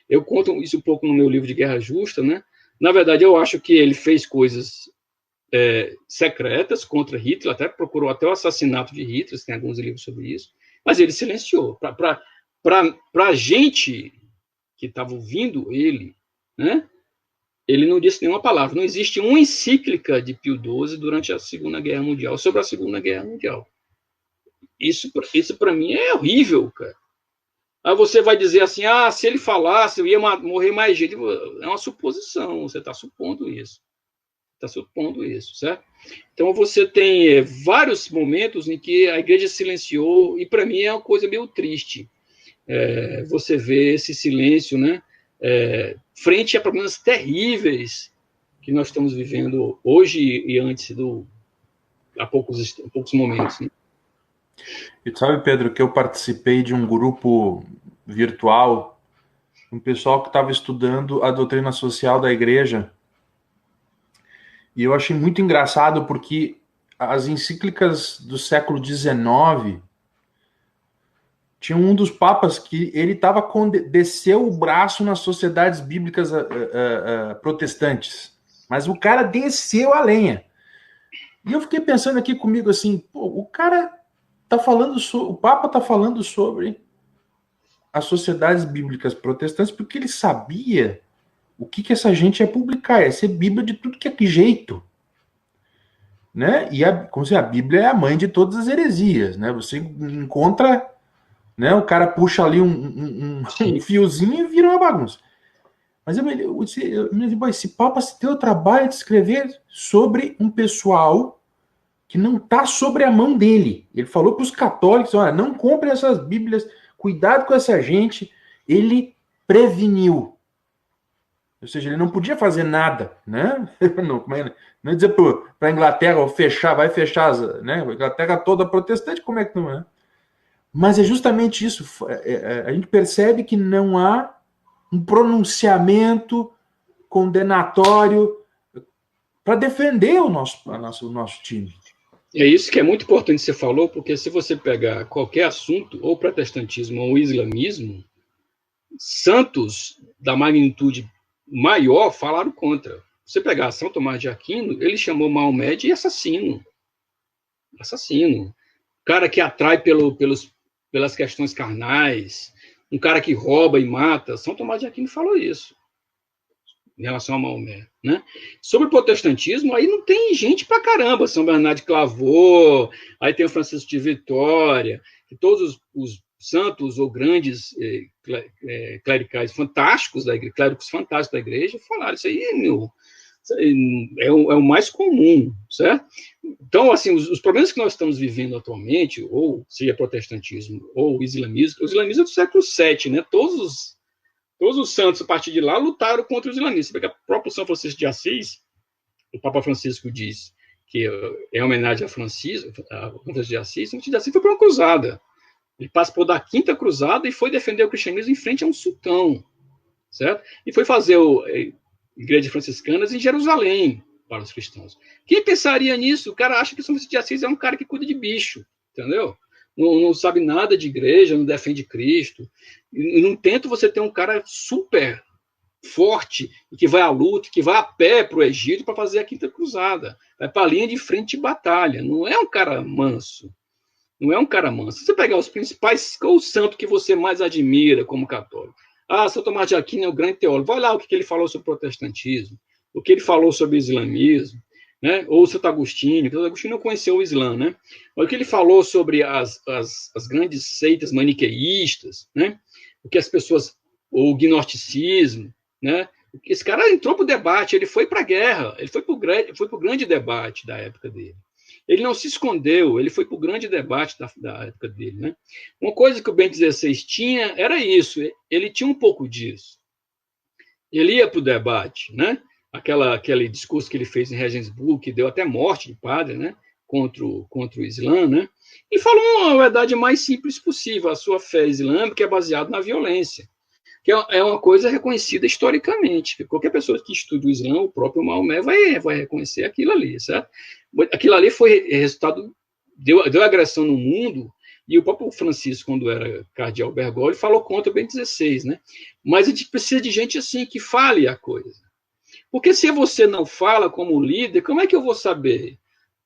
Eu conto isso um pouco no meu livro de Guerra Justa, né? Na verdade, eu acho que ele fez coisas secretas contra Hitler, procurou até o assassinato de Hitler, tem alguns livros sobre isso, mas ele silenciou. Para a gente que estava ouvindo ele, né, ele não disse nenhuma palavra. Não existe uma encíclica de Pio XII durante a Segunda Guerra Mundial, sobre a Segunda Guerra Mundial. Isso para mim é horrível, cara. Aí você vai dizer assim, se ele falasse, eu ia morrer mais gente. É uma suposição, você está supondo isso. Certo? Então você tem vários momentos em que a igreja silenciou, e para mim é uma coisa meio triste. Você vê esse silêncio, né? Frente a problemas terríveis que nós estamos vivendo hoje e antes há poucos momentos. Né? E sabe, Pedro, que eu participei de um grupo virtual, um pessoal que estava estudando a doutrina social da igreja, e eu achei muito engraçado porque as encíclicas do século XIX tinha um dos papas que ele desceu o braço nas sociedades bíblicas protestantes. Mas o cara desceu a lenha. E eu fiquei pensando aqui comigo assim, pô, o cara tá falando, o Papa tá falando sobre as sociedades bíblicas protestantes porque ele sabia o que essa gente ia publicar, ia ser Bíblia de tudo que é jeito. Né? E como se a Bíblia é a mãe de todas as heresias, né? Você encontra, né? O cara puxa ali um fiozinho e vira uma bagunça. Mas eu me digo, esse Papa se deu o trabalho de escrever sobre um pessoal que não está sobre a mão dele. Ele falou para os católicos, olha, não comprem essas Bíblias, cuidado com essa gente. Ele preveniu. Ou seja, ele não podia fazer nada, né? Não ia dizer para a Inglaterra fechar, vai fechar, né? A Inglaterra toda protestante, como é que não é? Mas é justamente isso. A gente percebe que não há um pronunciamento condenatório para defender o nosso time. É isso que é muito importante que você falou, porque se você pegar qualquer assunto, ou protestantismo ou islamismo, santos da magnitude maior falaram contra. Você pegar São Tomás de Aquino, ele chamou Maomé de assassino. Assassino. Cara que atrai pelas questões carnais, um cara que rouba e mata. São Tomás de Aquino falou isso em relação a Maomé, né? Sobre o protestantismo, aí não tem gente pra caramba. São Bernardo de Clairvaux, aí tem o Francisco de Vitória, que todos os santos ou grandes clericais fantásticos da igreja, clérigos fantásticos da igreja, falaram isso aí, meu, isso aí é o mais comum, certo? Então, assim, os problemas que nós estamos vivendo atualmente, ou seja protestantismo ou islamismo, o islamismo é do século VII, né? Todos os santos, a partir de lá, lutaram contra os islamistas. Porque o próprio São Francisco de Assis, o Papa Francisco diz que é homenagem a Francisco de Assis, Francisco de Assis foi para uma cruzada. Ele participou da Quinta Cruzada e foi defender o cristianismo em frente a um sultão, certo? E foi fazer igrejas franciscanas em Jerusalém para os cristãos. Quem pensaria nisso? O cara acha que São Francisco de Assis é um cara que cuida de bicho, entendeu? Não sabe nada de igreja, não defende Cristo. E, no entanto, você tem um cara super forte, que vai à luta, que vai a pé para o Egito para fazer a Quinta Cruzada. Vai para a linha de frente de batalha. Não é um cara manso. Não é um cara manso. Se você pegar os principais, qual o santo que você mais admira como católico? Ah, São Tomás de Aquino é um grande teólogo. Vai lá o que ele falou sobre o protestantismo, o que ele falou sobre o islamismo, né? Ou o Santo Agostinho, que o Santo Agostinho não conheceu o Islã, né? O que ele falou sobre as grandes seitas maniqueístas, né? O que as pessoas, o gnosticismo, né? Esse cara entrou para o debate, ele foi para a guerra, ele foi para o grande debate da época dele. Ele não se escondeu, ele foi para o grande debate da época dele, né? Uma coisa que o Bento XVI tinha era isso, ele tinha um pouco disso. Ele ia para o debate, né? Aquele discurso que ele fez em Regensburg, que deu até morte de padre, né? Contra o Islã, né? E falou a verdade mais simples possível, a sua fé islâmica é baseada na violência, que é uma coisa reconhecida historicamente, que qualquer pessoa que estude o Islã, o próprio Maomé vai reconhecer aquilo ali, certo? Aquilo ali foi resultado, deu agressão no mundo, e o próprio Francisco, quando era cardeal Bergoglio, falou contra o Bento XVI, né? Mas a gente precisa de gente assim, que fale a coisa. Porque se você não fala como líder, como é que eu vou saber?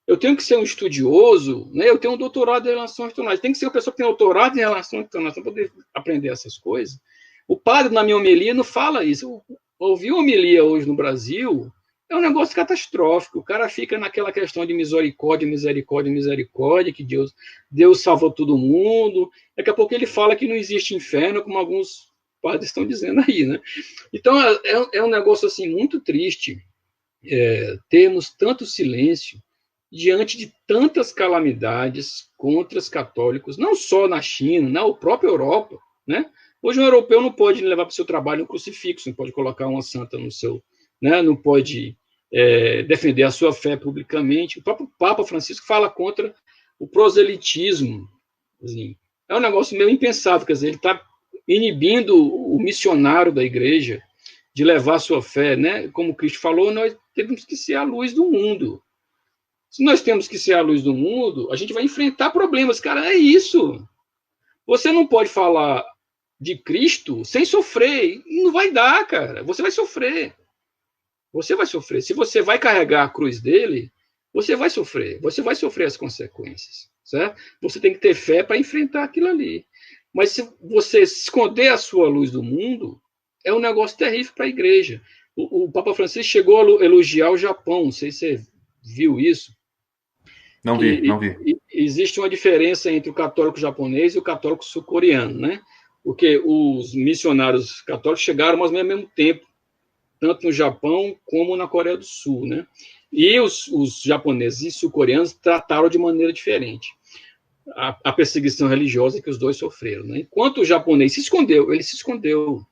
Eu tenho que ser um estudioso, né? Eu tenho um doutorado em relações internacionais. Tem que ser uma pessoa que tem doutorado em relações internacionais para poder aprender essas coisas. O padre, na minha homilia, não fala isso. Ouvir homilia hoje no Brasil é um negócio catastrófico. O cara fica naquela questão de misericórdia, misericórdia, misericórdia, que Deus salvou todo mundo. Daqui a pouco ele fala que não existe inferno, como alguns padres estão dizendo aí, né? Então, é um negócio assim muito triste termos tanto silêncio diante de tantas calamidades contra os católicos, não só na China, na própria Europa, né? Hoje um europeu não pode levar para o seu trabalho um crucifixo, não pode colocar uma santa no seu, né? Não pode defender a sua fé publicamente. O próprio Papa Francisco fala contra o proselitismo. Assim, é um negócio meio impensável, quer dizer, ele está inibindo o missionário da igreja de levar a sua fé, né? Como Cristo falou, nós temos que ser a luz do mundo. Se nós temos que ser a luz do mundo, a gente vai enfrentar problemas. Cara, é isso. Você não pode falar de Cristo sem sofrer. Não vai dar, cara. Você vai sofrer. Você vai sofrer. Se você vai carregar a cruz dele, você vai sofrer. Você vai sofrer as consequências, certo? Você tem que ter fé para enfrentar aquilo ali. Mas se você esconder a sua luz do mundo, é um negócio terrível para a igreja. O Papa Francisco chegou a elogiar o Japão, não sei se você viu isso. Não vi, não vi. Existe uma diferença entre o católico japonês e o católico sul-coreano, né? Porque os missionários católicos chegaram mais ou menos ao mesmo tempo, tanto no Japão como na Coreia do Sul, né? E os japoneses e sul-coreanos trataram de maneira diferente a perseguição religiosa que os dois sofreram, né? Enquanto o japonês se escondeu, ele se escondeu.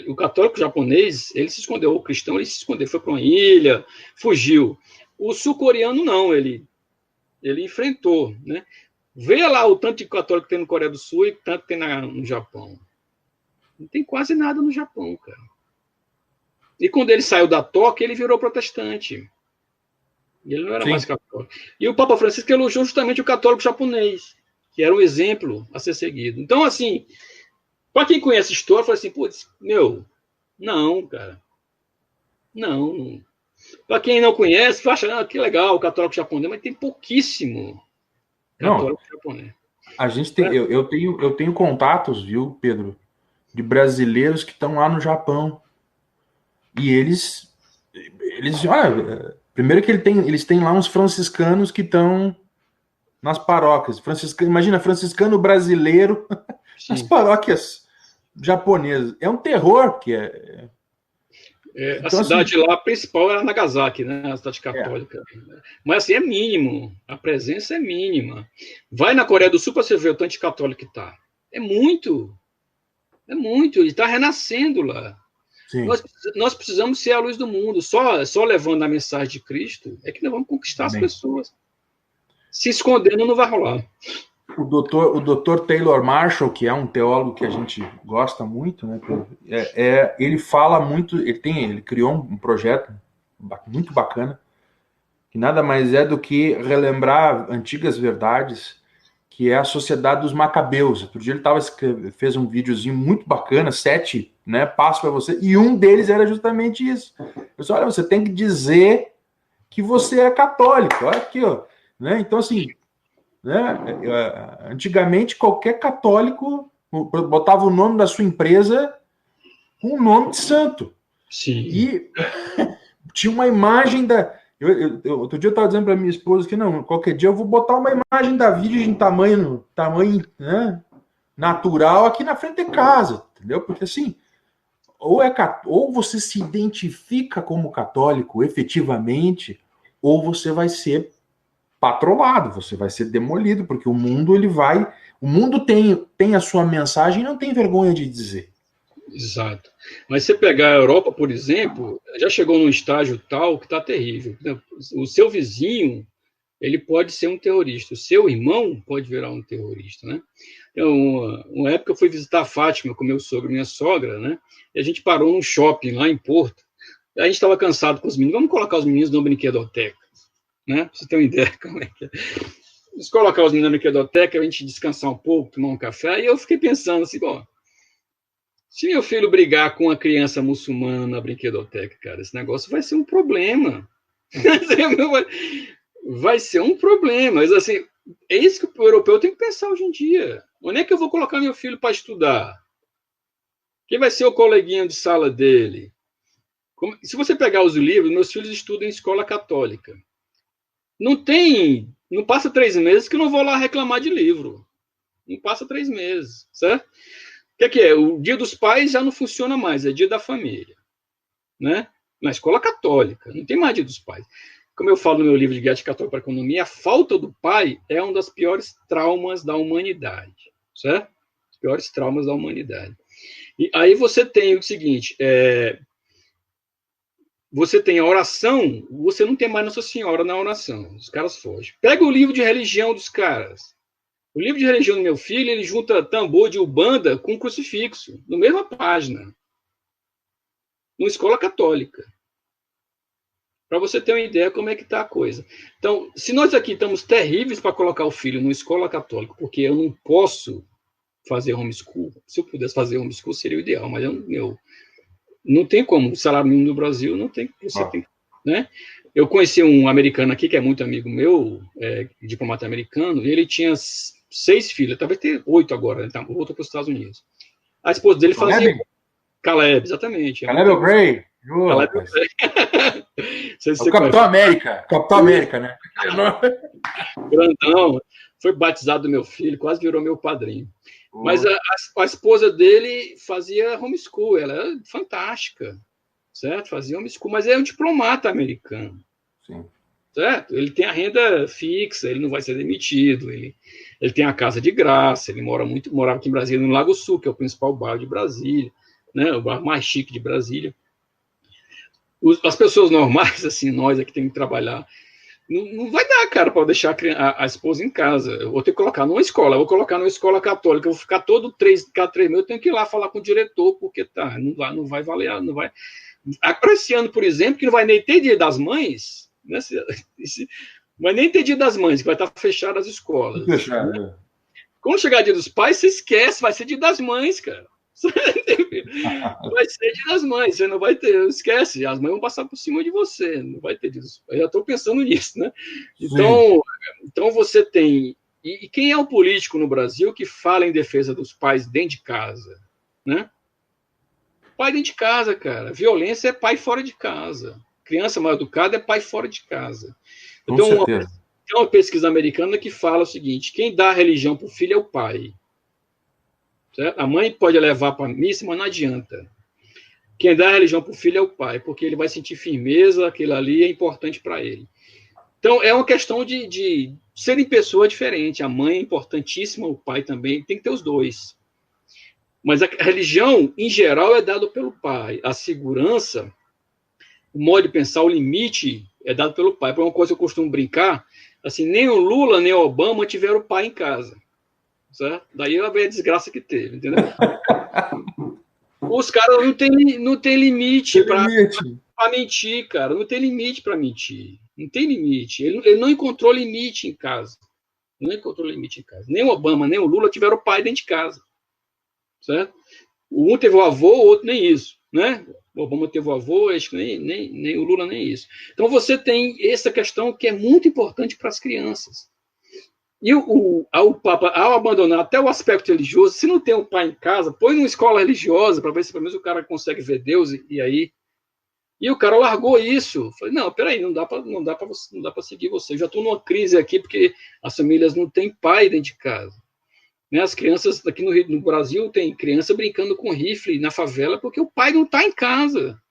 O católico japonês, ele se escondeu. O cristão, ele se escondeu. Foi para uma ilha, fugiu. O sul-coreano, não. Ele enfrentou, né? Veja lá o tanto de católico que tem na Coreia do Sul e tanto que tem no Japão. Não tem quase nada no Japão, cara. E quando ele saiu da toca, ele virou protestante. Ele não era mais católico. E o Papa Francisco elogiou justamente o católico japonês, que era um exemplo a ser seguido. Então, assim, para quem conhece a história, fala assim, putz, não, cara. Não. Para quem não conhece, acha, que legal o católico japonês, mas tem pouquíssimo católico japonês. A gente tem, eu tenho contatos, viu, Pedro, de brasileiros que estão lá no Japão. E eles olha, primeiro que eles têm lá uns franciscanos que estão nas paróquias. Imagina, franciscano brasileiro nas paróquias japonesas. É um terror, que então, a cidade lá principal era Nagasaki, né? A cidade católica. Mas assim, é mínimo. A presença é mínima. Vai na Coreia do Sul para você ver o tanto de católico que está. É muito. É muito. Ele está renascendo lá. Nós precisamos ser a luz do mundo. Só levando a mensagem de Cristo é que nós vamos conquistar as pessoas. Se escondendo não vai rolar. O doutor Taylor Marshall, que é um teólogo que a gente gosta muito, né? Ele fala muito, ele criou um projeto muito bacana, que nada mais é do que relembrar antigas verdades, que é a Sociedade dos Macabeus. Outro dia ele fez um videozinho muito bacana, 7, né, passos para você, e um deles era justamente isso. Olha, você tem que dizer que você é católico. Olha aqui, ó. Né? Então, assim, né, antigamente qualquer católico botava o nome da sua empresa com o nome de santo. Sim. E tinha uma imagem da... outro dia eu estava dizendo para minha esposa que não, qualquer dia eu vou botar uma imagem da Virgem tamanho né, natural aqui na frente de casa, entendeu? Porque assim, ou você se identifica como católico efetivamente, ou você vai ser patrolado, você vai ser demolido, porque o mundo tem a sua mensagem e não tem vergonha de dizer. Exato. Mas você pegar a Europa, por exemplo, já chegou num estágio tal que está terrível. O seu vizinho, ele pode ser um terrorista. O seu irmão pode virar um terrorista, né? Então, uma época eu fui visitar a Fátima com meu sogro e minha sogra, né? E a gente parou num shopping lá em Porto. A gente estava cansado com os meninos. Vamos colocar os meninos numa brinquedoteca, né? Pra você ter uma ideia como é que é. Vamos colocar os meninos na brinquedoteca, a gente descansar um pouco, tomar um café. E eu fiquei pensando assim, bom, se meu filho brigar com uma criança muçulmana na brinquedoteca, cara, esse negócio vai ser um problema. Vai ser um problema. Mas, assim, é isso que o europeu tem que pensar hoje em dia. Onde é que eu vou colocar meu filho para estudar? Quem vai ser o coleguinha de sala dele? Se você pegar os livros, meus filhos estudam em escola católica. Não passa 3 meses que eu não vou lá reclamar de livro. Não passa 3 meses, certo? O que é? O Dia dos Pais já não funciona mais, é Dia da Família, né? Na escola católica, não tem mais Dia dos Pais. Como eu falo no meu livro de Guia de Católico para a Economia, a falta do pai é um dos piores traumas da humanidade, certo? Os piores traumas da humanidade. E aí você tem o seguinte, você tem a oração, você não tem mais Nossa Senhora na oração, os caras fogem. Pega o livro de religião dos caras. O livro de religião do meu filho, ele junta tambor de Umbanda com crucifixo, na mesma página. Numa escola católica. Para você ter uma ideia como é que está a coisa. Então, se nós aqui estamos terríveis para colocar o filho numa escola católica, porque eu não posso fazer homeschool, se eu pudesse fazer homeschool seria o ideal, mas Não tem como. O salário mínimo no Brasil não tem. Você tem, né? Eu conheci um americano aqui, que é muito amigo meu, diplomata americano, e ele tinha 6 filhas, talvez ter 8 agora, ele voltou para os Estados Unidos. A esposa dele fazia... Caleb, exatamente. Caleb O'Grady. Caleb o Capitão América. Capitão América, né? Grandão. Foi batizado do meu filho, quase virou meu padrinho. Mas a esposa dele fazia homeschool, ela era fantástica, certo? Fazia homeschool, mas é um diplomata americano. Sim. Certo? Ele tem a renda fixa, ele não vai ser demitido, ele tem a casa de graça, ele morava aqui em Brasília, no Lago Sul, que é o principal bairro de Brasília, né? O bairro mais chique de Brasília. As pessoas normais, assim, nós aqui temos que trabalhar, não vai dar, cara, para deixar a esposa em casa. Eu vou ter que colocar numa escola, eu vou colocar numa escola católica, eu vou ficar cada 3 meses, eu tenho que ir lá falar com o diretor, porque não vai valer, não vai. Agora, esse ano, por exemplo, que não vai nem ter Dia das Mães, né? Vai nem ter Dia das Mães, que vai estar fechadas as escolas. Fechado, né? Quando chegar Dia dos Pais, você esquece, vai ser Dia das Mães, cara. Vai ser Dia das Mães, você não vai ter, esquece, as mães vão passar por cima de você, não vai ter Dia dos Pais. Eu já estou pensando nisso, né? Então você tem. E quem é o político no Brasil que fala em defesa dos pais dentro de casa, né? Pai dentro de casa, cara. Violência é pai fora de casa. Criança mal educada é pai fora de casa. Então, tem uma pesquisa americana que fala o seguinte: quem dá a religião para o filho é o pai. Certo? A mãe pode levar para a missa, mas não adianta. Quem dá a religião para o filho é o pai, porque ele vai sentir firmeza, aquilo ali é importante para ele. Então, é uma questão de serem pessoas diferentes. A mãe é importantíssima, o pai também, tem que ter os dois. Mas a religião, em geral, é dada pelo pai. A segurança, o modo de pensar, o limite, é dado pelo pai. Por uma coisa que eu costumo brincar, assim, nem o Lula, nem o Obama tiveram o pai em casa. Certo? Daí ela veio a desgraça que teve, entendeu? Os caras não tem limite para mentir, cara. Não tem limite para mentir. Não tem limite. Ele não encontrou limite em casa. Não encontrou limite em casa. Nem o Obama, nem o Lula tiveram o pai dentro de casa. Certo? Um teve o avô, o outro nem isso. Né? O Obama teve o avô, acho que nem o Lula nem isso. Então você tem essa questão que é muito importante para as crianças. E o Papa, ao abandonar até o aspecto religioso, se não tem um pai em casa, põe numa escola religiosa para ver se pelo menos o cara consegue ver Deus e aí. E o cara largou isso. Falei, não, peraí, não dá para seguir você. Eu já estou numa crise aqui porque as famílias não têm pai dentro de casa. Né? As crianças aqui no Brasil tem criança brincando com rifle na favela porque o pai não está em casa.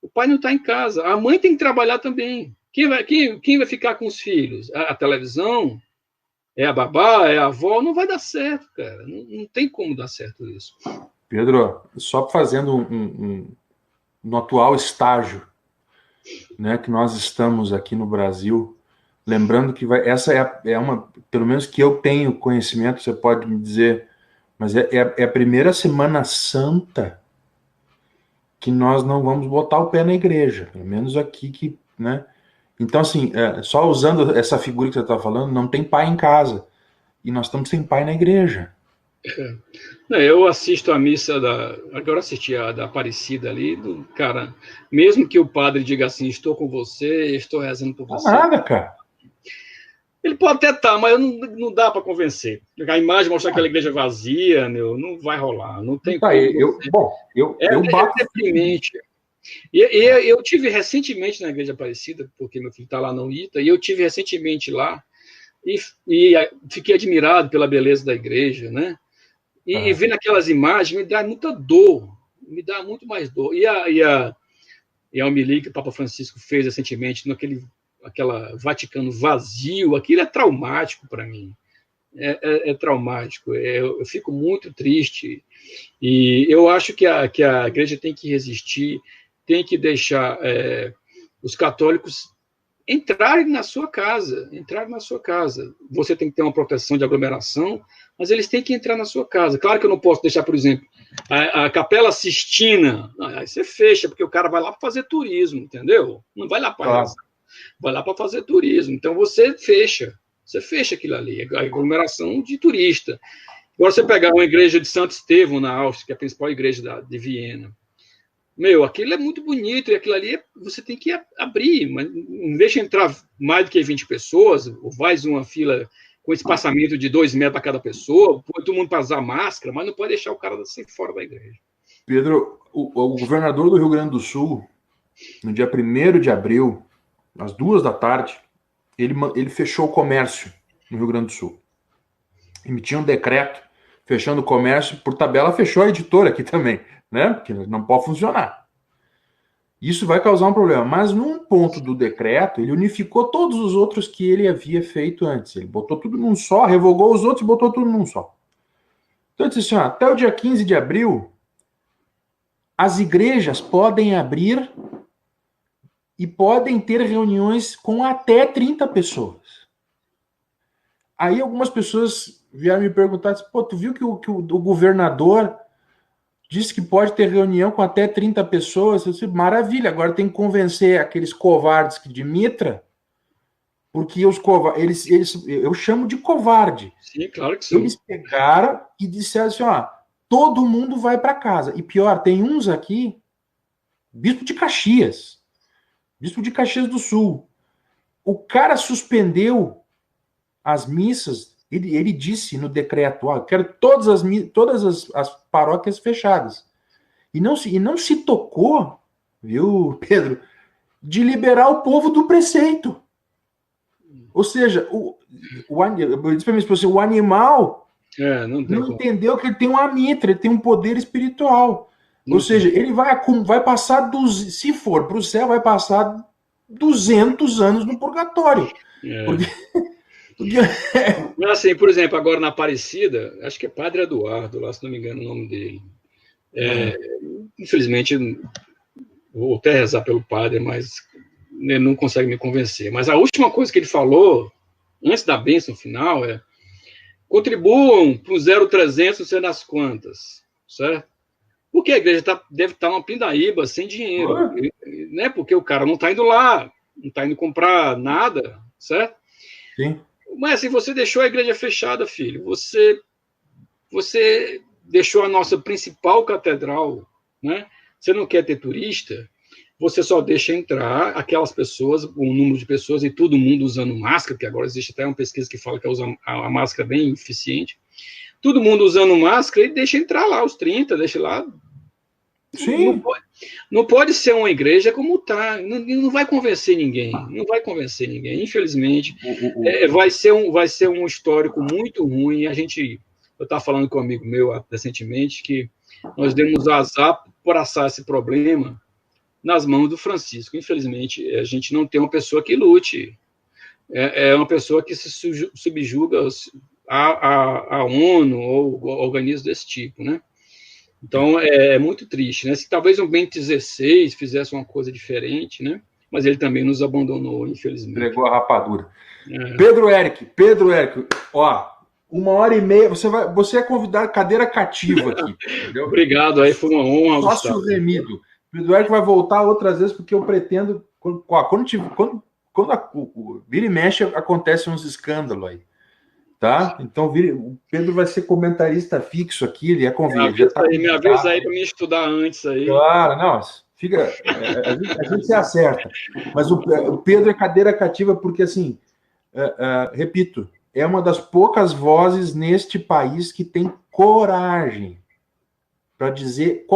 O pai não está em casa. A mãe tem que trabalhar também. Quem vai ficar com os filhos? A televisão? É a babá, é a avó, não vai dar certo, cara. Não tem como dar certo isso. Pedro, só fazendo no atual estágio, né, que nós estamos aqui no Brasil, lembrando que essa é uma, pelo menos que eu tenho conhecimento, você pode me dizer, mas é a primeira Semana Santa que nós não vamos botar o pé na igreja, pelo menos aqui, né? Então, assim, só usando essa figura que você está falando, não tem pai em casa. E nós estamos sem pai na igreja. Eu assisto a missa agora assisti a da Aparecida ali, cara, mesmo que o padre diga assim, estou com você, estou rezando por você. Nada, cara. Ele pode até estar, mas não dá para convencer. A imagem mostrar aquela igreja vazia, não vai rolar. Não tem como. Eu bato. É deprimente. Eu tive recentemente na Igreja Aparecida, porque meu filho está lá no ITA, e eu tive recentemente lá, e fiquei admirado pela beleza da igreja, né? E vendo aquelas imagens me dá muita dor, me dá muito mais dor. E a homilia que o Papa Francisco fez recentemente, aquela Vaticano vazio, aquilo é traumático para mim. É traumático. Eu fico muito triste. E eu acho que a igreja tem que resistir, tem que deixar os católicos entrarem na sua casa. Você tem que ter uma proteção de aglomeração, mas eles têm que entrar na sua casa. Claro que eu não posso deixar, por exemplo, a Capela Sistina. Aí você fecha, porque o cara vai lá para fazer turismo, entendeu? Não vai lá para rezar, vai lá para fazer turismo. Então você fecha aquilo ali, a aglomeração de turista. Agora você pegar uma igreja de Santo Estevão, na Áustria, que é a principal igreja de Viena, Meu, aquilo é muito bonito, e aquilo ali você tem que abrir, mas não deixa entrar mais do que 20 pessoas, ou faz uma fila com espaçamento de 2 metros para cada pessoa, põe todo mundo para usar máscara, mas não pode deixar o cara assim fora da igreja. Pedro, o governador do Rio Grande do Sul, no dia 1º de abril, às 2 da tarde, ele fechou o comércio no Rio Grande do Sul. Emitiu um decreto fechando o comércio, por tabela fechou a editora aqui também, né? Porque não pode funcionar. Isso vai causar um problema. Mas num ponto do decreto, ele unificou todos os outros que ele havia feito antes. Ele botou tudo num só, revogou os outros e botou tudo num só. Então, ele disse assim, até o dia 15 de abril, as igrejas podem abrir e podem ter reuniões com até 30 pessoas. Aí algumas pessoas vieram me perguntar, pô, tu viu que o governador disse que pode ter reunião com até 30 pessoas? Eu disse, maravilha, agora tem que convencer aqueles covardes de Mitra, porque os covardes, eu chamo de covarde. Sim, claro que sim. Eles pegaram e disseram assim, ó, todo mundo vai para casa. E pior, tem uns aqui, bispo de Caxias do Sul. O cara suspendeu as missas, ele disse no decreto, ó, quero todas as paróquias fechadas. E não se tocou, viu, Pedro, de liberar o povo do preceito. Ou seja, eu disse para minha esposa, o animal não entendeu que ele tem uma mitra, ele tem um poder espiritual. Ou seja, ele vai passar, se for para o céu, vai passar 200 anos no purgatório. Mas assim, por exemplo, agora na Aparecida, acho que é Padre Eduardo, lá se não me engano o nome dele. Infelizmente, vou até rezar pelo padre, mas ele não consegue me convencer. Mas a última coisa que ele falou, antes da bênção final, é: contribuam para o 0300, não sei das quantas, certo? Porque a igreja deve estar uma pindaíba, sem dinheiro, né? Porque o cara não está indo lá, não está indo comprar nada, certo? Sim. Mas assim, você deixou a igreja fechada, filho. Você deixou a nossa principal catedral, né? Você não quer ter turista, você só deixa entrar aquelas pessoas, um número de pessoas, e todo mundo usando máscara, que agora existe até uma pesquisa que fala que a máscara é bem eficiente. Todo mundo usando máscara e deixa entrar lá os 30, deixa lá. Sim. Não pode ser uma igreja como está. Não vai convencer ninguém. Não vai convencer ninguém. Infelizmente, vai ser um histórico muito ruim. Eu estava falando com um amigo meu recentemente que nós demos azar por passar esse problema nas mãos do Francisco. Infelizmente, a gente não tem uma pessoa que lute. É uma pessoa que se subjuga à ONU ou organismos desse tipo, né? Então, é muito triste, né? Se talvez um Bento XVI fizesse uma coisa diferente, né? Mas ele também nos abandonou, infelizmente. Entregou a rapadura. Pedro Éric, ó, 1h30, você é convidado, cadeira cativa aqui, entendeu? Obrigado, aí foi uma honra, Sócio Gustavo. remido. Pedro Éric vai voltar outras vezes, porque eu pretendo, quando o vira e mexe, acontecem uns escândalos aí. Tá? Então, o Pedro vai ser comentarista fixo aqui, ele é convidado. Me avisa aí para me estudar antes aí. Claro, não, fica, a gente se acerta. Mas o Pedro é cadeira cativa porque, assim, repito, é uma das poucas vozes neste país que tem coragem para dizer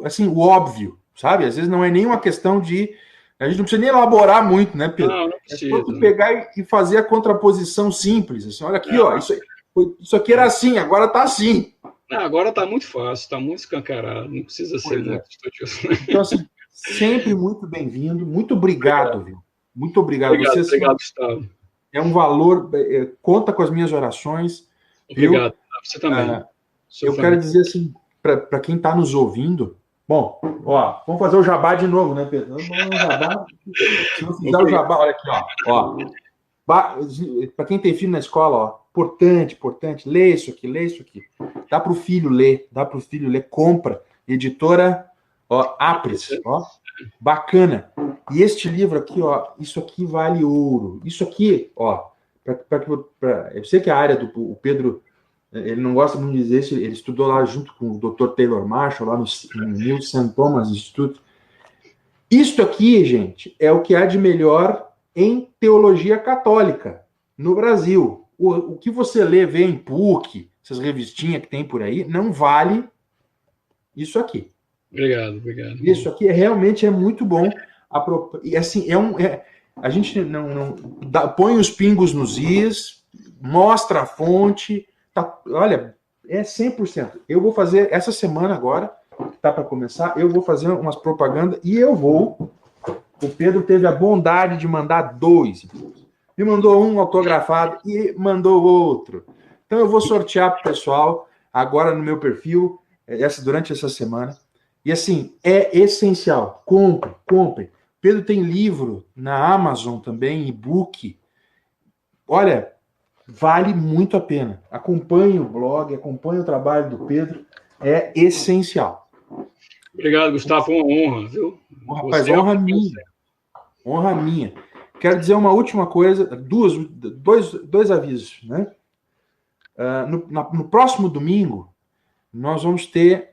assim, o óbvio, sabe? Às vezes não é nem uma questão de... A gente não precisa nem elaborar muito, né, Pedro? Não precisa. É só tu pegar e fazer a contraposição simples. Assim, olha aqui, ó, isso aqui era assim, agora tá assim. Não, agora tá muito fácil, tá muito escancarado, não precisa ser muito estudioso. Então, assim, sempre muito bem-vindo, muito obrigado, viu? Muito obrigado. Obrigado, Gustavo. É um valor, conta com as minhas orações. Obrigado, você também. Eu quero dizer assim, para quem está nos ouvindo, bom, ó, vamos fazer o jabá de novo, né, Pedro? Vamos fazer o jabá. Se não fizer o jabá, olha aqui, ó. Para quem tem filho na escola, ó, importante, lê isso aqui. Dá para o filho ler, compra. Editora, ó, Apres, ó, bacana. E este livro aqui, ó, isso aqui vale ouro. Isso aqui, ó, eu sei que a área do Pedro Ele não gosta muito de dizer isso, ele estudou lá junto com o Dr. Taylor Marshall, lá no New St. Thomas Institute. Isto aqui, gente, é o que há de melhor em teologia católica no Brasil. O que você vê em PUC, essas revistinhas que tem por aí, não vale isso aqui. Obrigado. Isso aqui realmente é muito bom. E assim, a gente não põe os pingos nos is, mostra a fonte. Olha, é 100%. Eu vou fazer essa semana agora, tá para começar, eu vou fazer umas propagandas e o Pedro teve a bondade de mandar 2. Me mandou um autografado e mandou outro. Então eu vou sortear para o pessoal agora no meu perfil, durante essa semana. E assim, é essencial. Compre. Pedro tem livro na Amazon também, e-book. Olha, vale muito a pena. Acompanhe o blog, acompanhe o trabalho do Pedro. É essencial. Obrigado, Gustavo. Foi uma honra, viu? Rapaz, honra minha. Honra minha. Quero dizer uma última coisa, dois avisos, né? No próximo domingo, nós vamos ter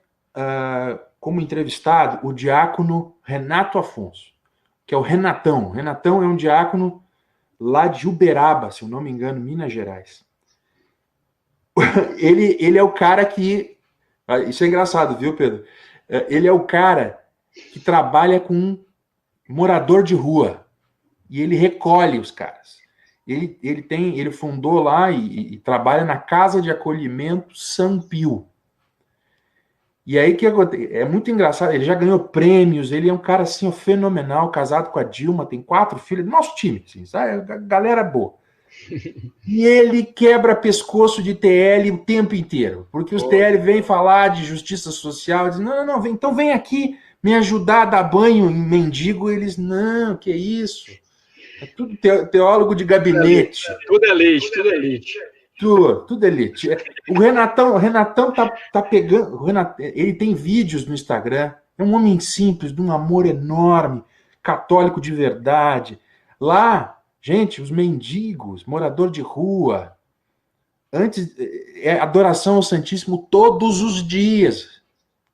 como entrevistado o diácono Renato Afonso, que é o Renatão. Renatão é um diácono lá de Uberaba, se eu não me engano, Minas Gerais. Ele é o cara que... Isso é engraçado, viu, Pedro? Ele é o cara que trabalha com morador de rua. E ele recolhe os caras. Ele fundou lá e trabalha na Casa de Acolhimento São Pio. E aí que é muito engraçado, ele já ganhou prêmios, ele é um cara assim fenomenal, casado com a Dilma, tem 4 filhos, nosso time, assim, sabe? Galera boa. E ele quebra pescoço de TL o tempo inteiro, porque os TL vêm falar de justiça social, dizem, não, então vem aqui me ajudar a dar banho em mendigo, eles, não, que isso? É tudo teólogo de gabinete. Tudo elite. Tudo elite. O Renatão tá pegando. Ele tem vídeos no Instagram. É um homem simples, de um amor enorme, católico de verdade. Lá, gente, os mendigos, morador de rua, antes é adoração ao Santíssimo todos os dias.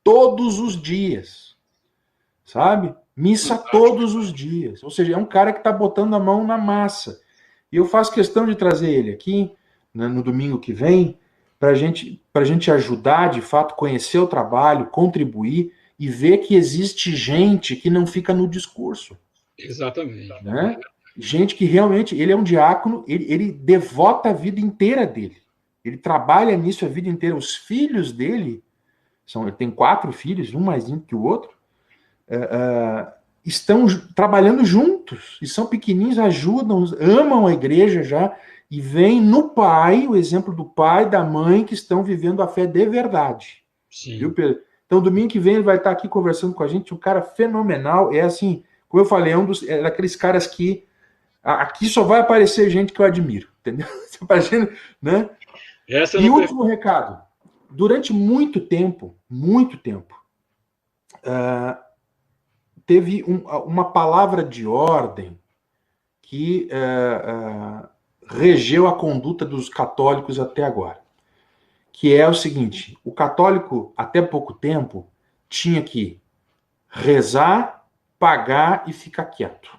Todos os dias. Sabe? Missa todos os dias. Ou seja, é um cara que está botando a mão na massa. E eu faço questão de trazer ele aqui no domingo que vem, para a gente ajudar, de fato, conhecer o trabalho, contribuir e ver que existe gente que não fica no discurso. Exatamente. Né? Gente que realmente, ele é um diácono, ele devota a vida inteira dele. Ele trabalha nisso a vida inteira. Os filhos dele, ele tem 4 filhos, um mais lindo que o outro, estão trabalhando juntos, e são pequenininhos, ajudam, amam a igreja já, e vem no pai, o exemplo do pai e da mãe que estão vivendo a fé de verdade. Sim. Viu, Pedro? Então, domingo que vem ele vai estar aqui conversando com a gente, um cara fenomenal, é assim, como eu falei, é daqueles caras que aqui só vai aparecer gente que eu admiro, entendeu? Você imagina, né? E último recado, durante muito tempo, teve uma palavra de ordem que regeu a conduta dos católicos até agora, que é o seguinte: o católico, até pouco tempo, tinha que rezar, pagar e ficar quieto.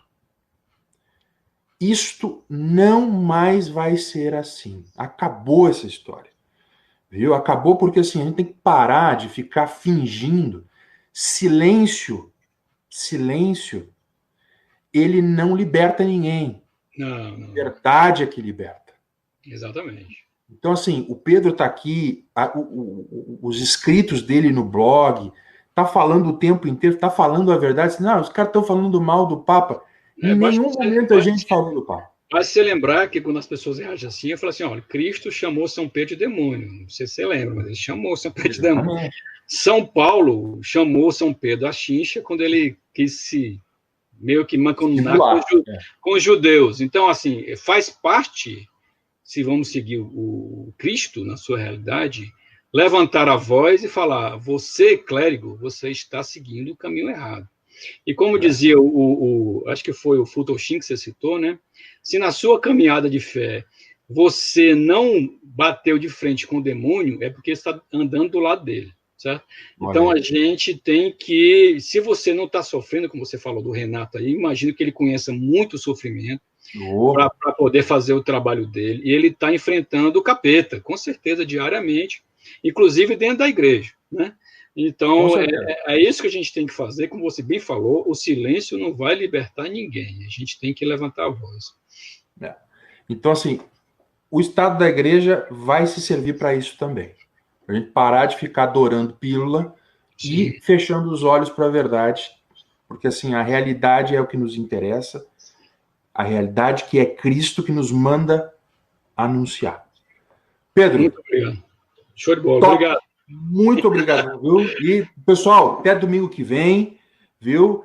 Isto não mais vai ser assim. Acabou essa história. Viu? Acabou porque assim, a gente tem que parar de ficar fingindo. Silêncio, ele não liberta ninguém. Não. Verdade é que liberta. Exatamente. Então, assim, o Pedro está aqui, os escritos dele no blog, está falando o tempo inteiro, está falando a verdade. Não, os caras estão falando mal do Papa. Em nenhum momento a gente falou do Papa. Mas se você lembrar que quando as pessoas reagem assim, eu falo assim, olha, Cristo chamou São Pedro de demônio. Não sei se você lembra, mas ele chamou São Pedro de demônio. São Paulo chamou São Pedro a chincha quando ele quis se meio que mancomunar com os judeus. Então, assim, faz parte, se vamos seguir o Cristo na sua realidade, levantar a voz e falar, você, clérigo, você está seguindo o caminho errado. E como dizia acho que foi o Fulton Sheen que você citou, né? Se na sua caminhada de fé você não bateu de frente com o demônio, é porque está andando do lado dele, certo? Então, a gente tem que, se você não está sofrendo, como você falou do Renato aí, imagino que ele conheça muito sofrimento para poder fazer o trabalho dele, e ele está enfrentando o capeta, com certeza, diariamente, inclusive dentro da igreja, né? Então, é isso que a gente tem que fazer, como você bem falou, o silêncio não vai libertar ninguém, a gente tem que levantar a voz. Então, assim, o Estado da Igreja vai se servir para isso também. A gente parar de ficar adorando pílula e fechando os olhos para a verdade, porque, assim, a realidade é o que nos interessa, a realidade que é Cristo que nos manda anunciar. Pedro. Muito obrigado. Show de bola, top. Obrigado. Muito obrigado, viu? E, pessoal, até domingo que vem, viu?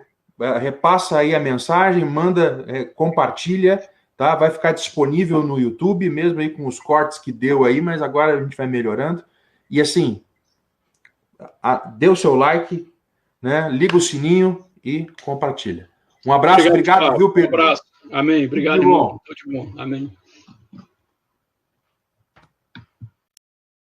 Repassa aí a mensagem, manda, compartilha, tá? Vai ficar disponível no YouTube, mesmo aí com os cortes que deu aí, mas agora a gente vai melhorando. E assim, dê o seu like, né? Liga o sininho e compartilha. Um abraço, obrigado, viu, Pedro? Um abraço. Amém. Obrigado, irmão. Tudo de bom. Amém.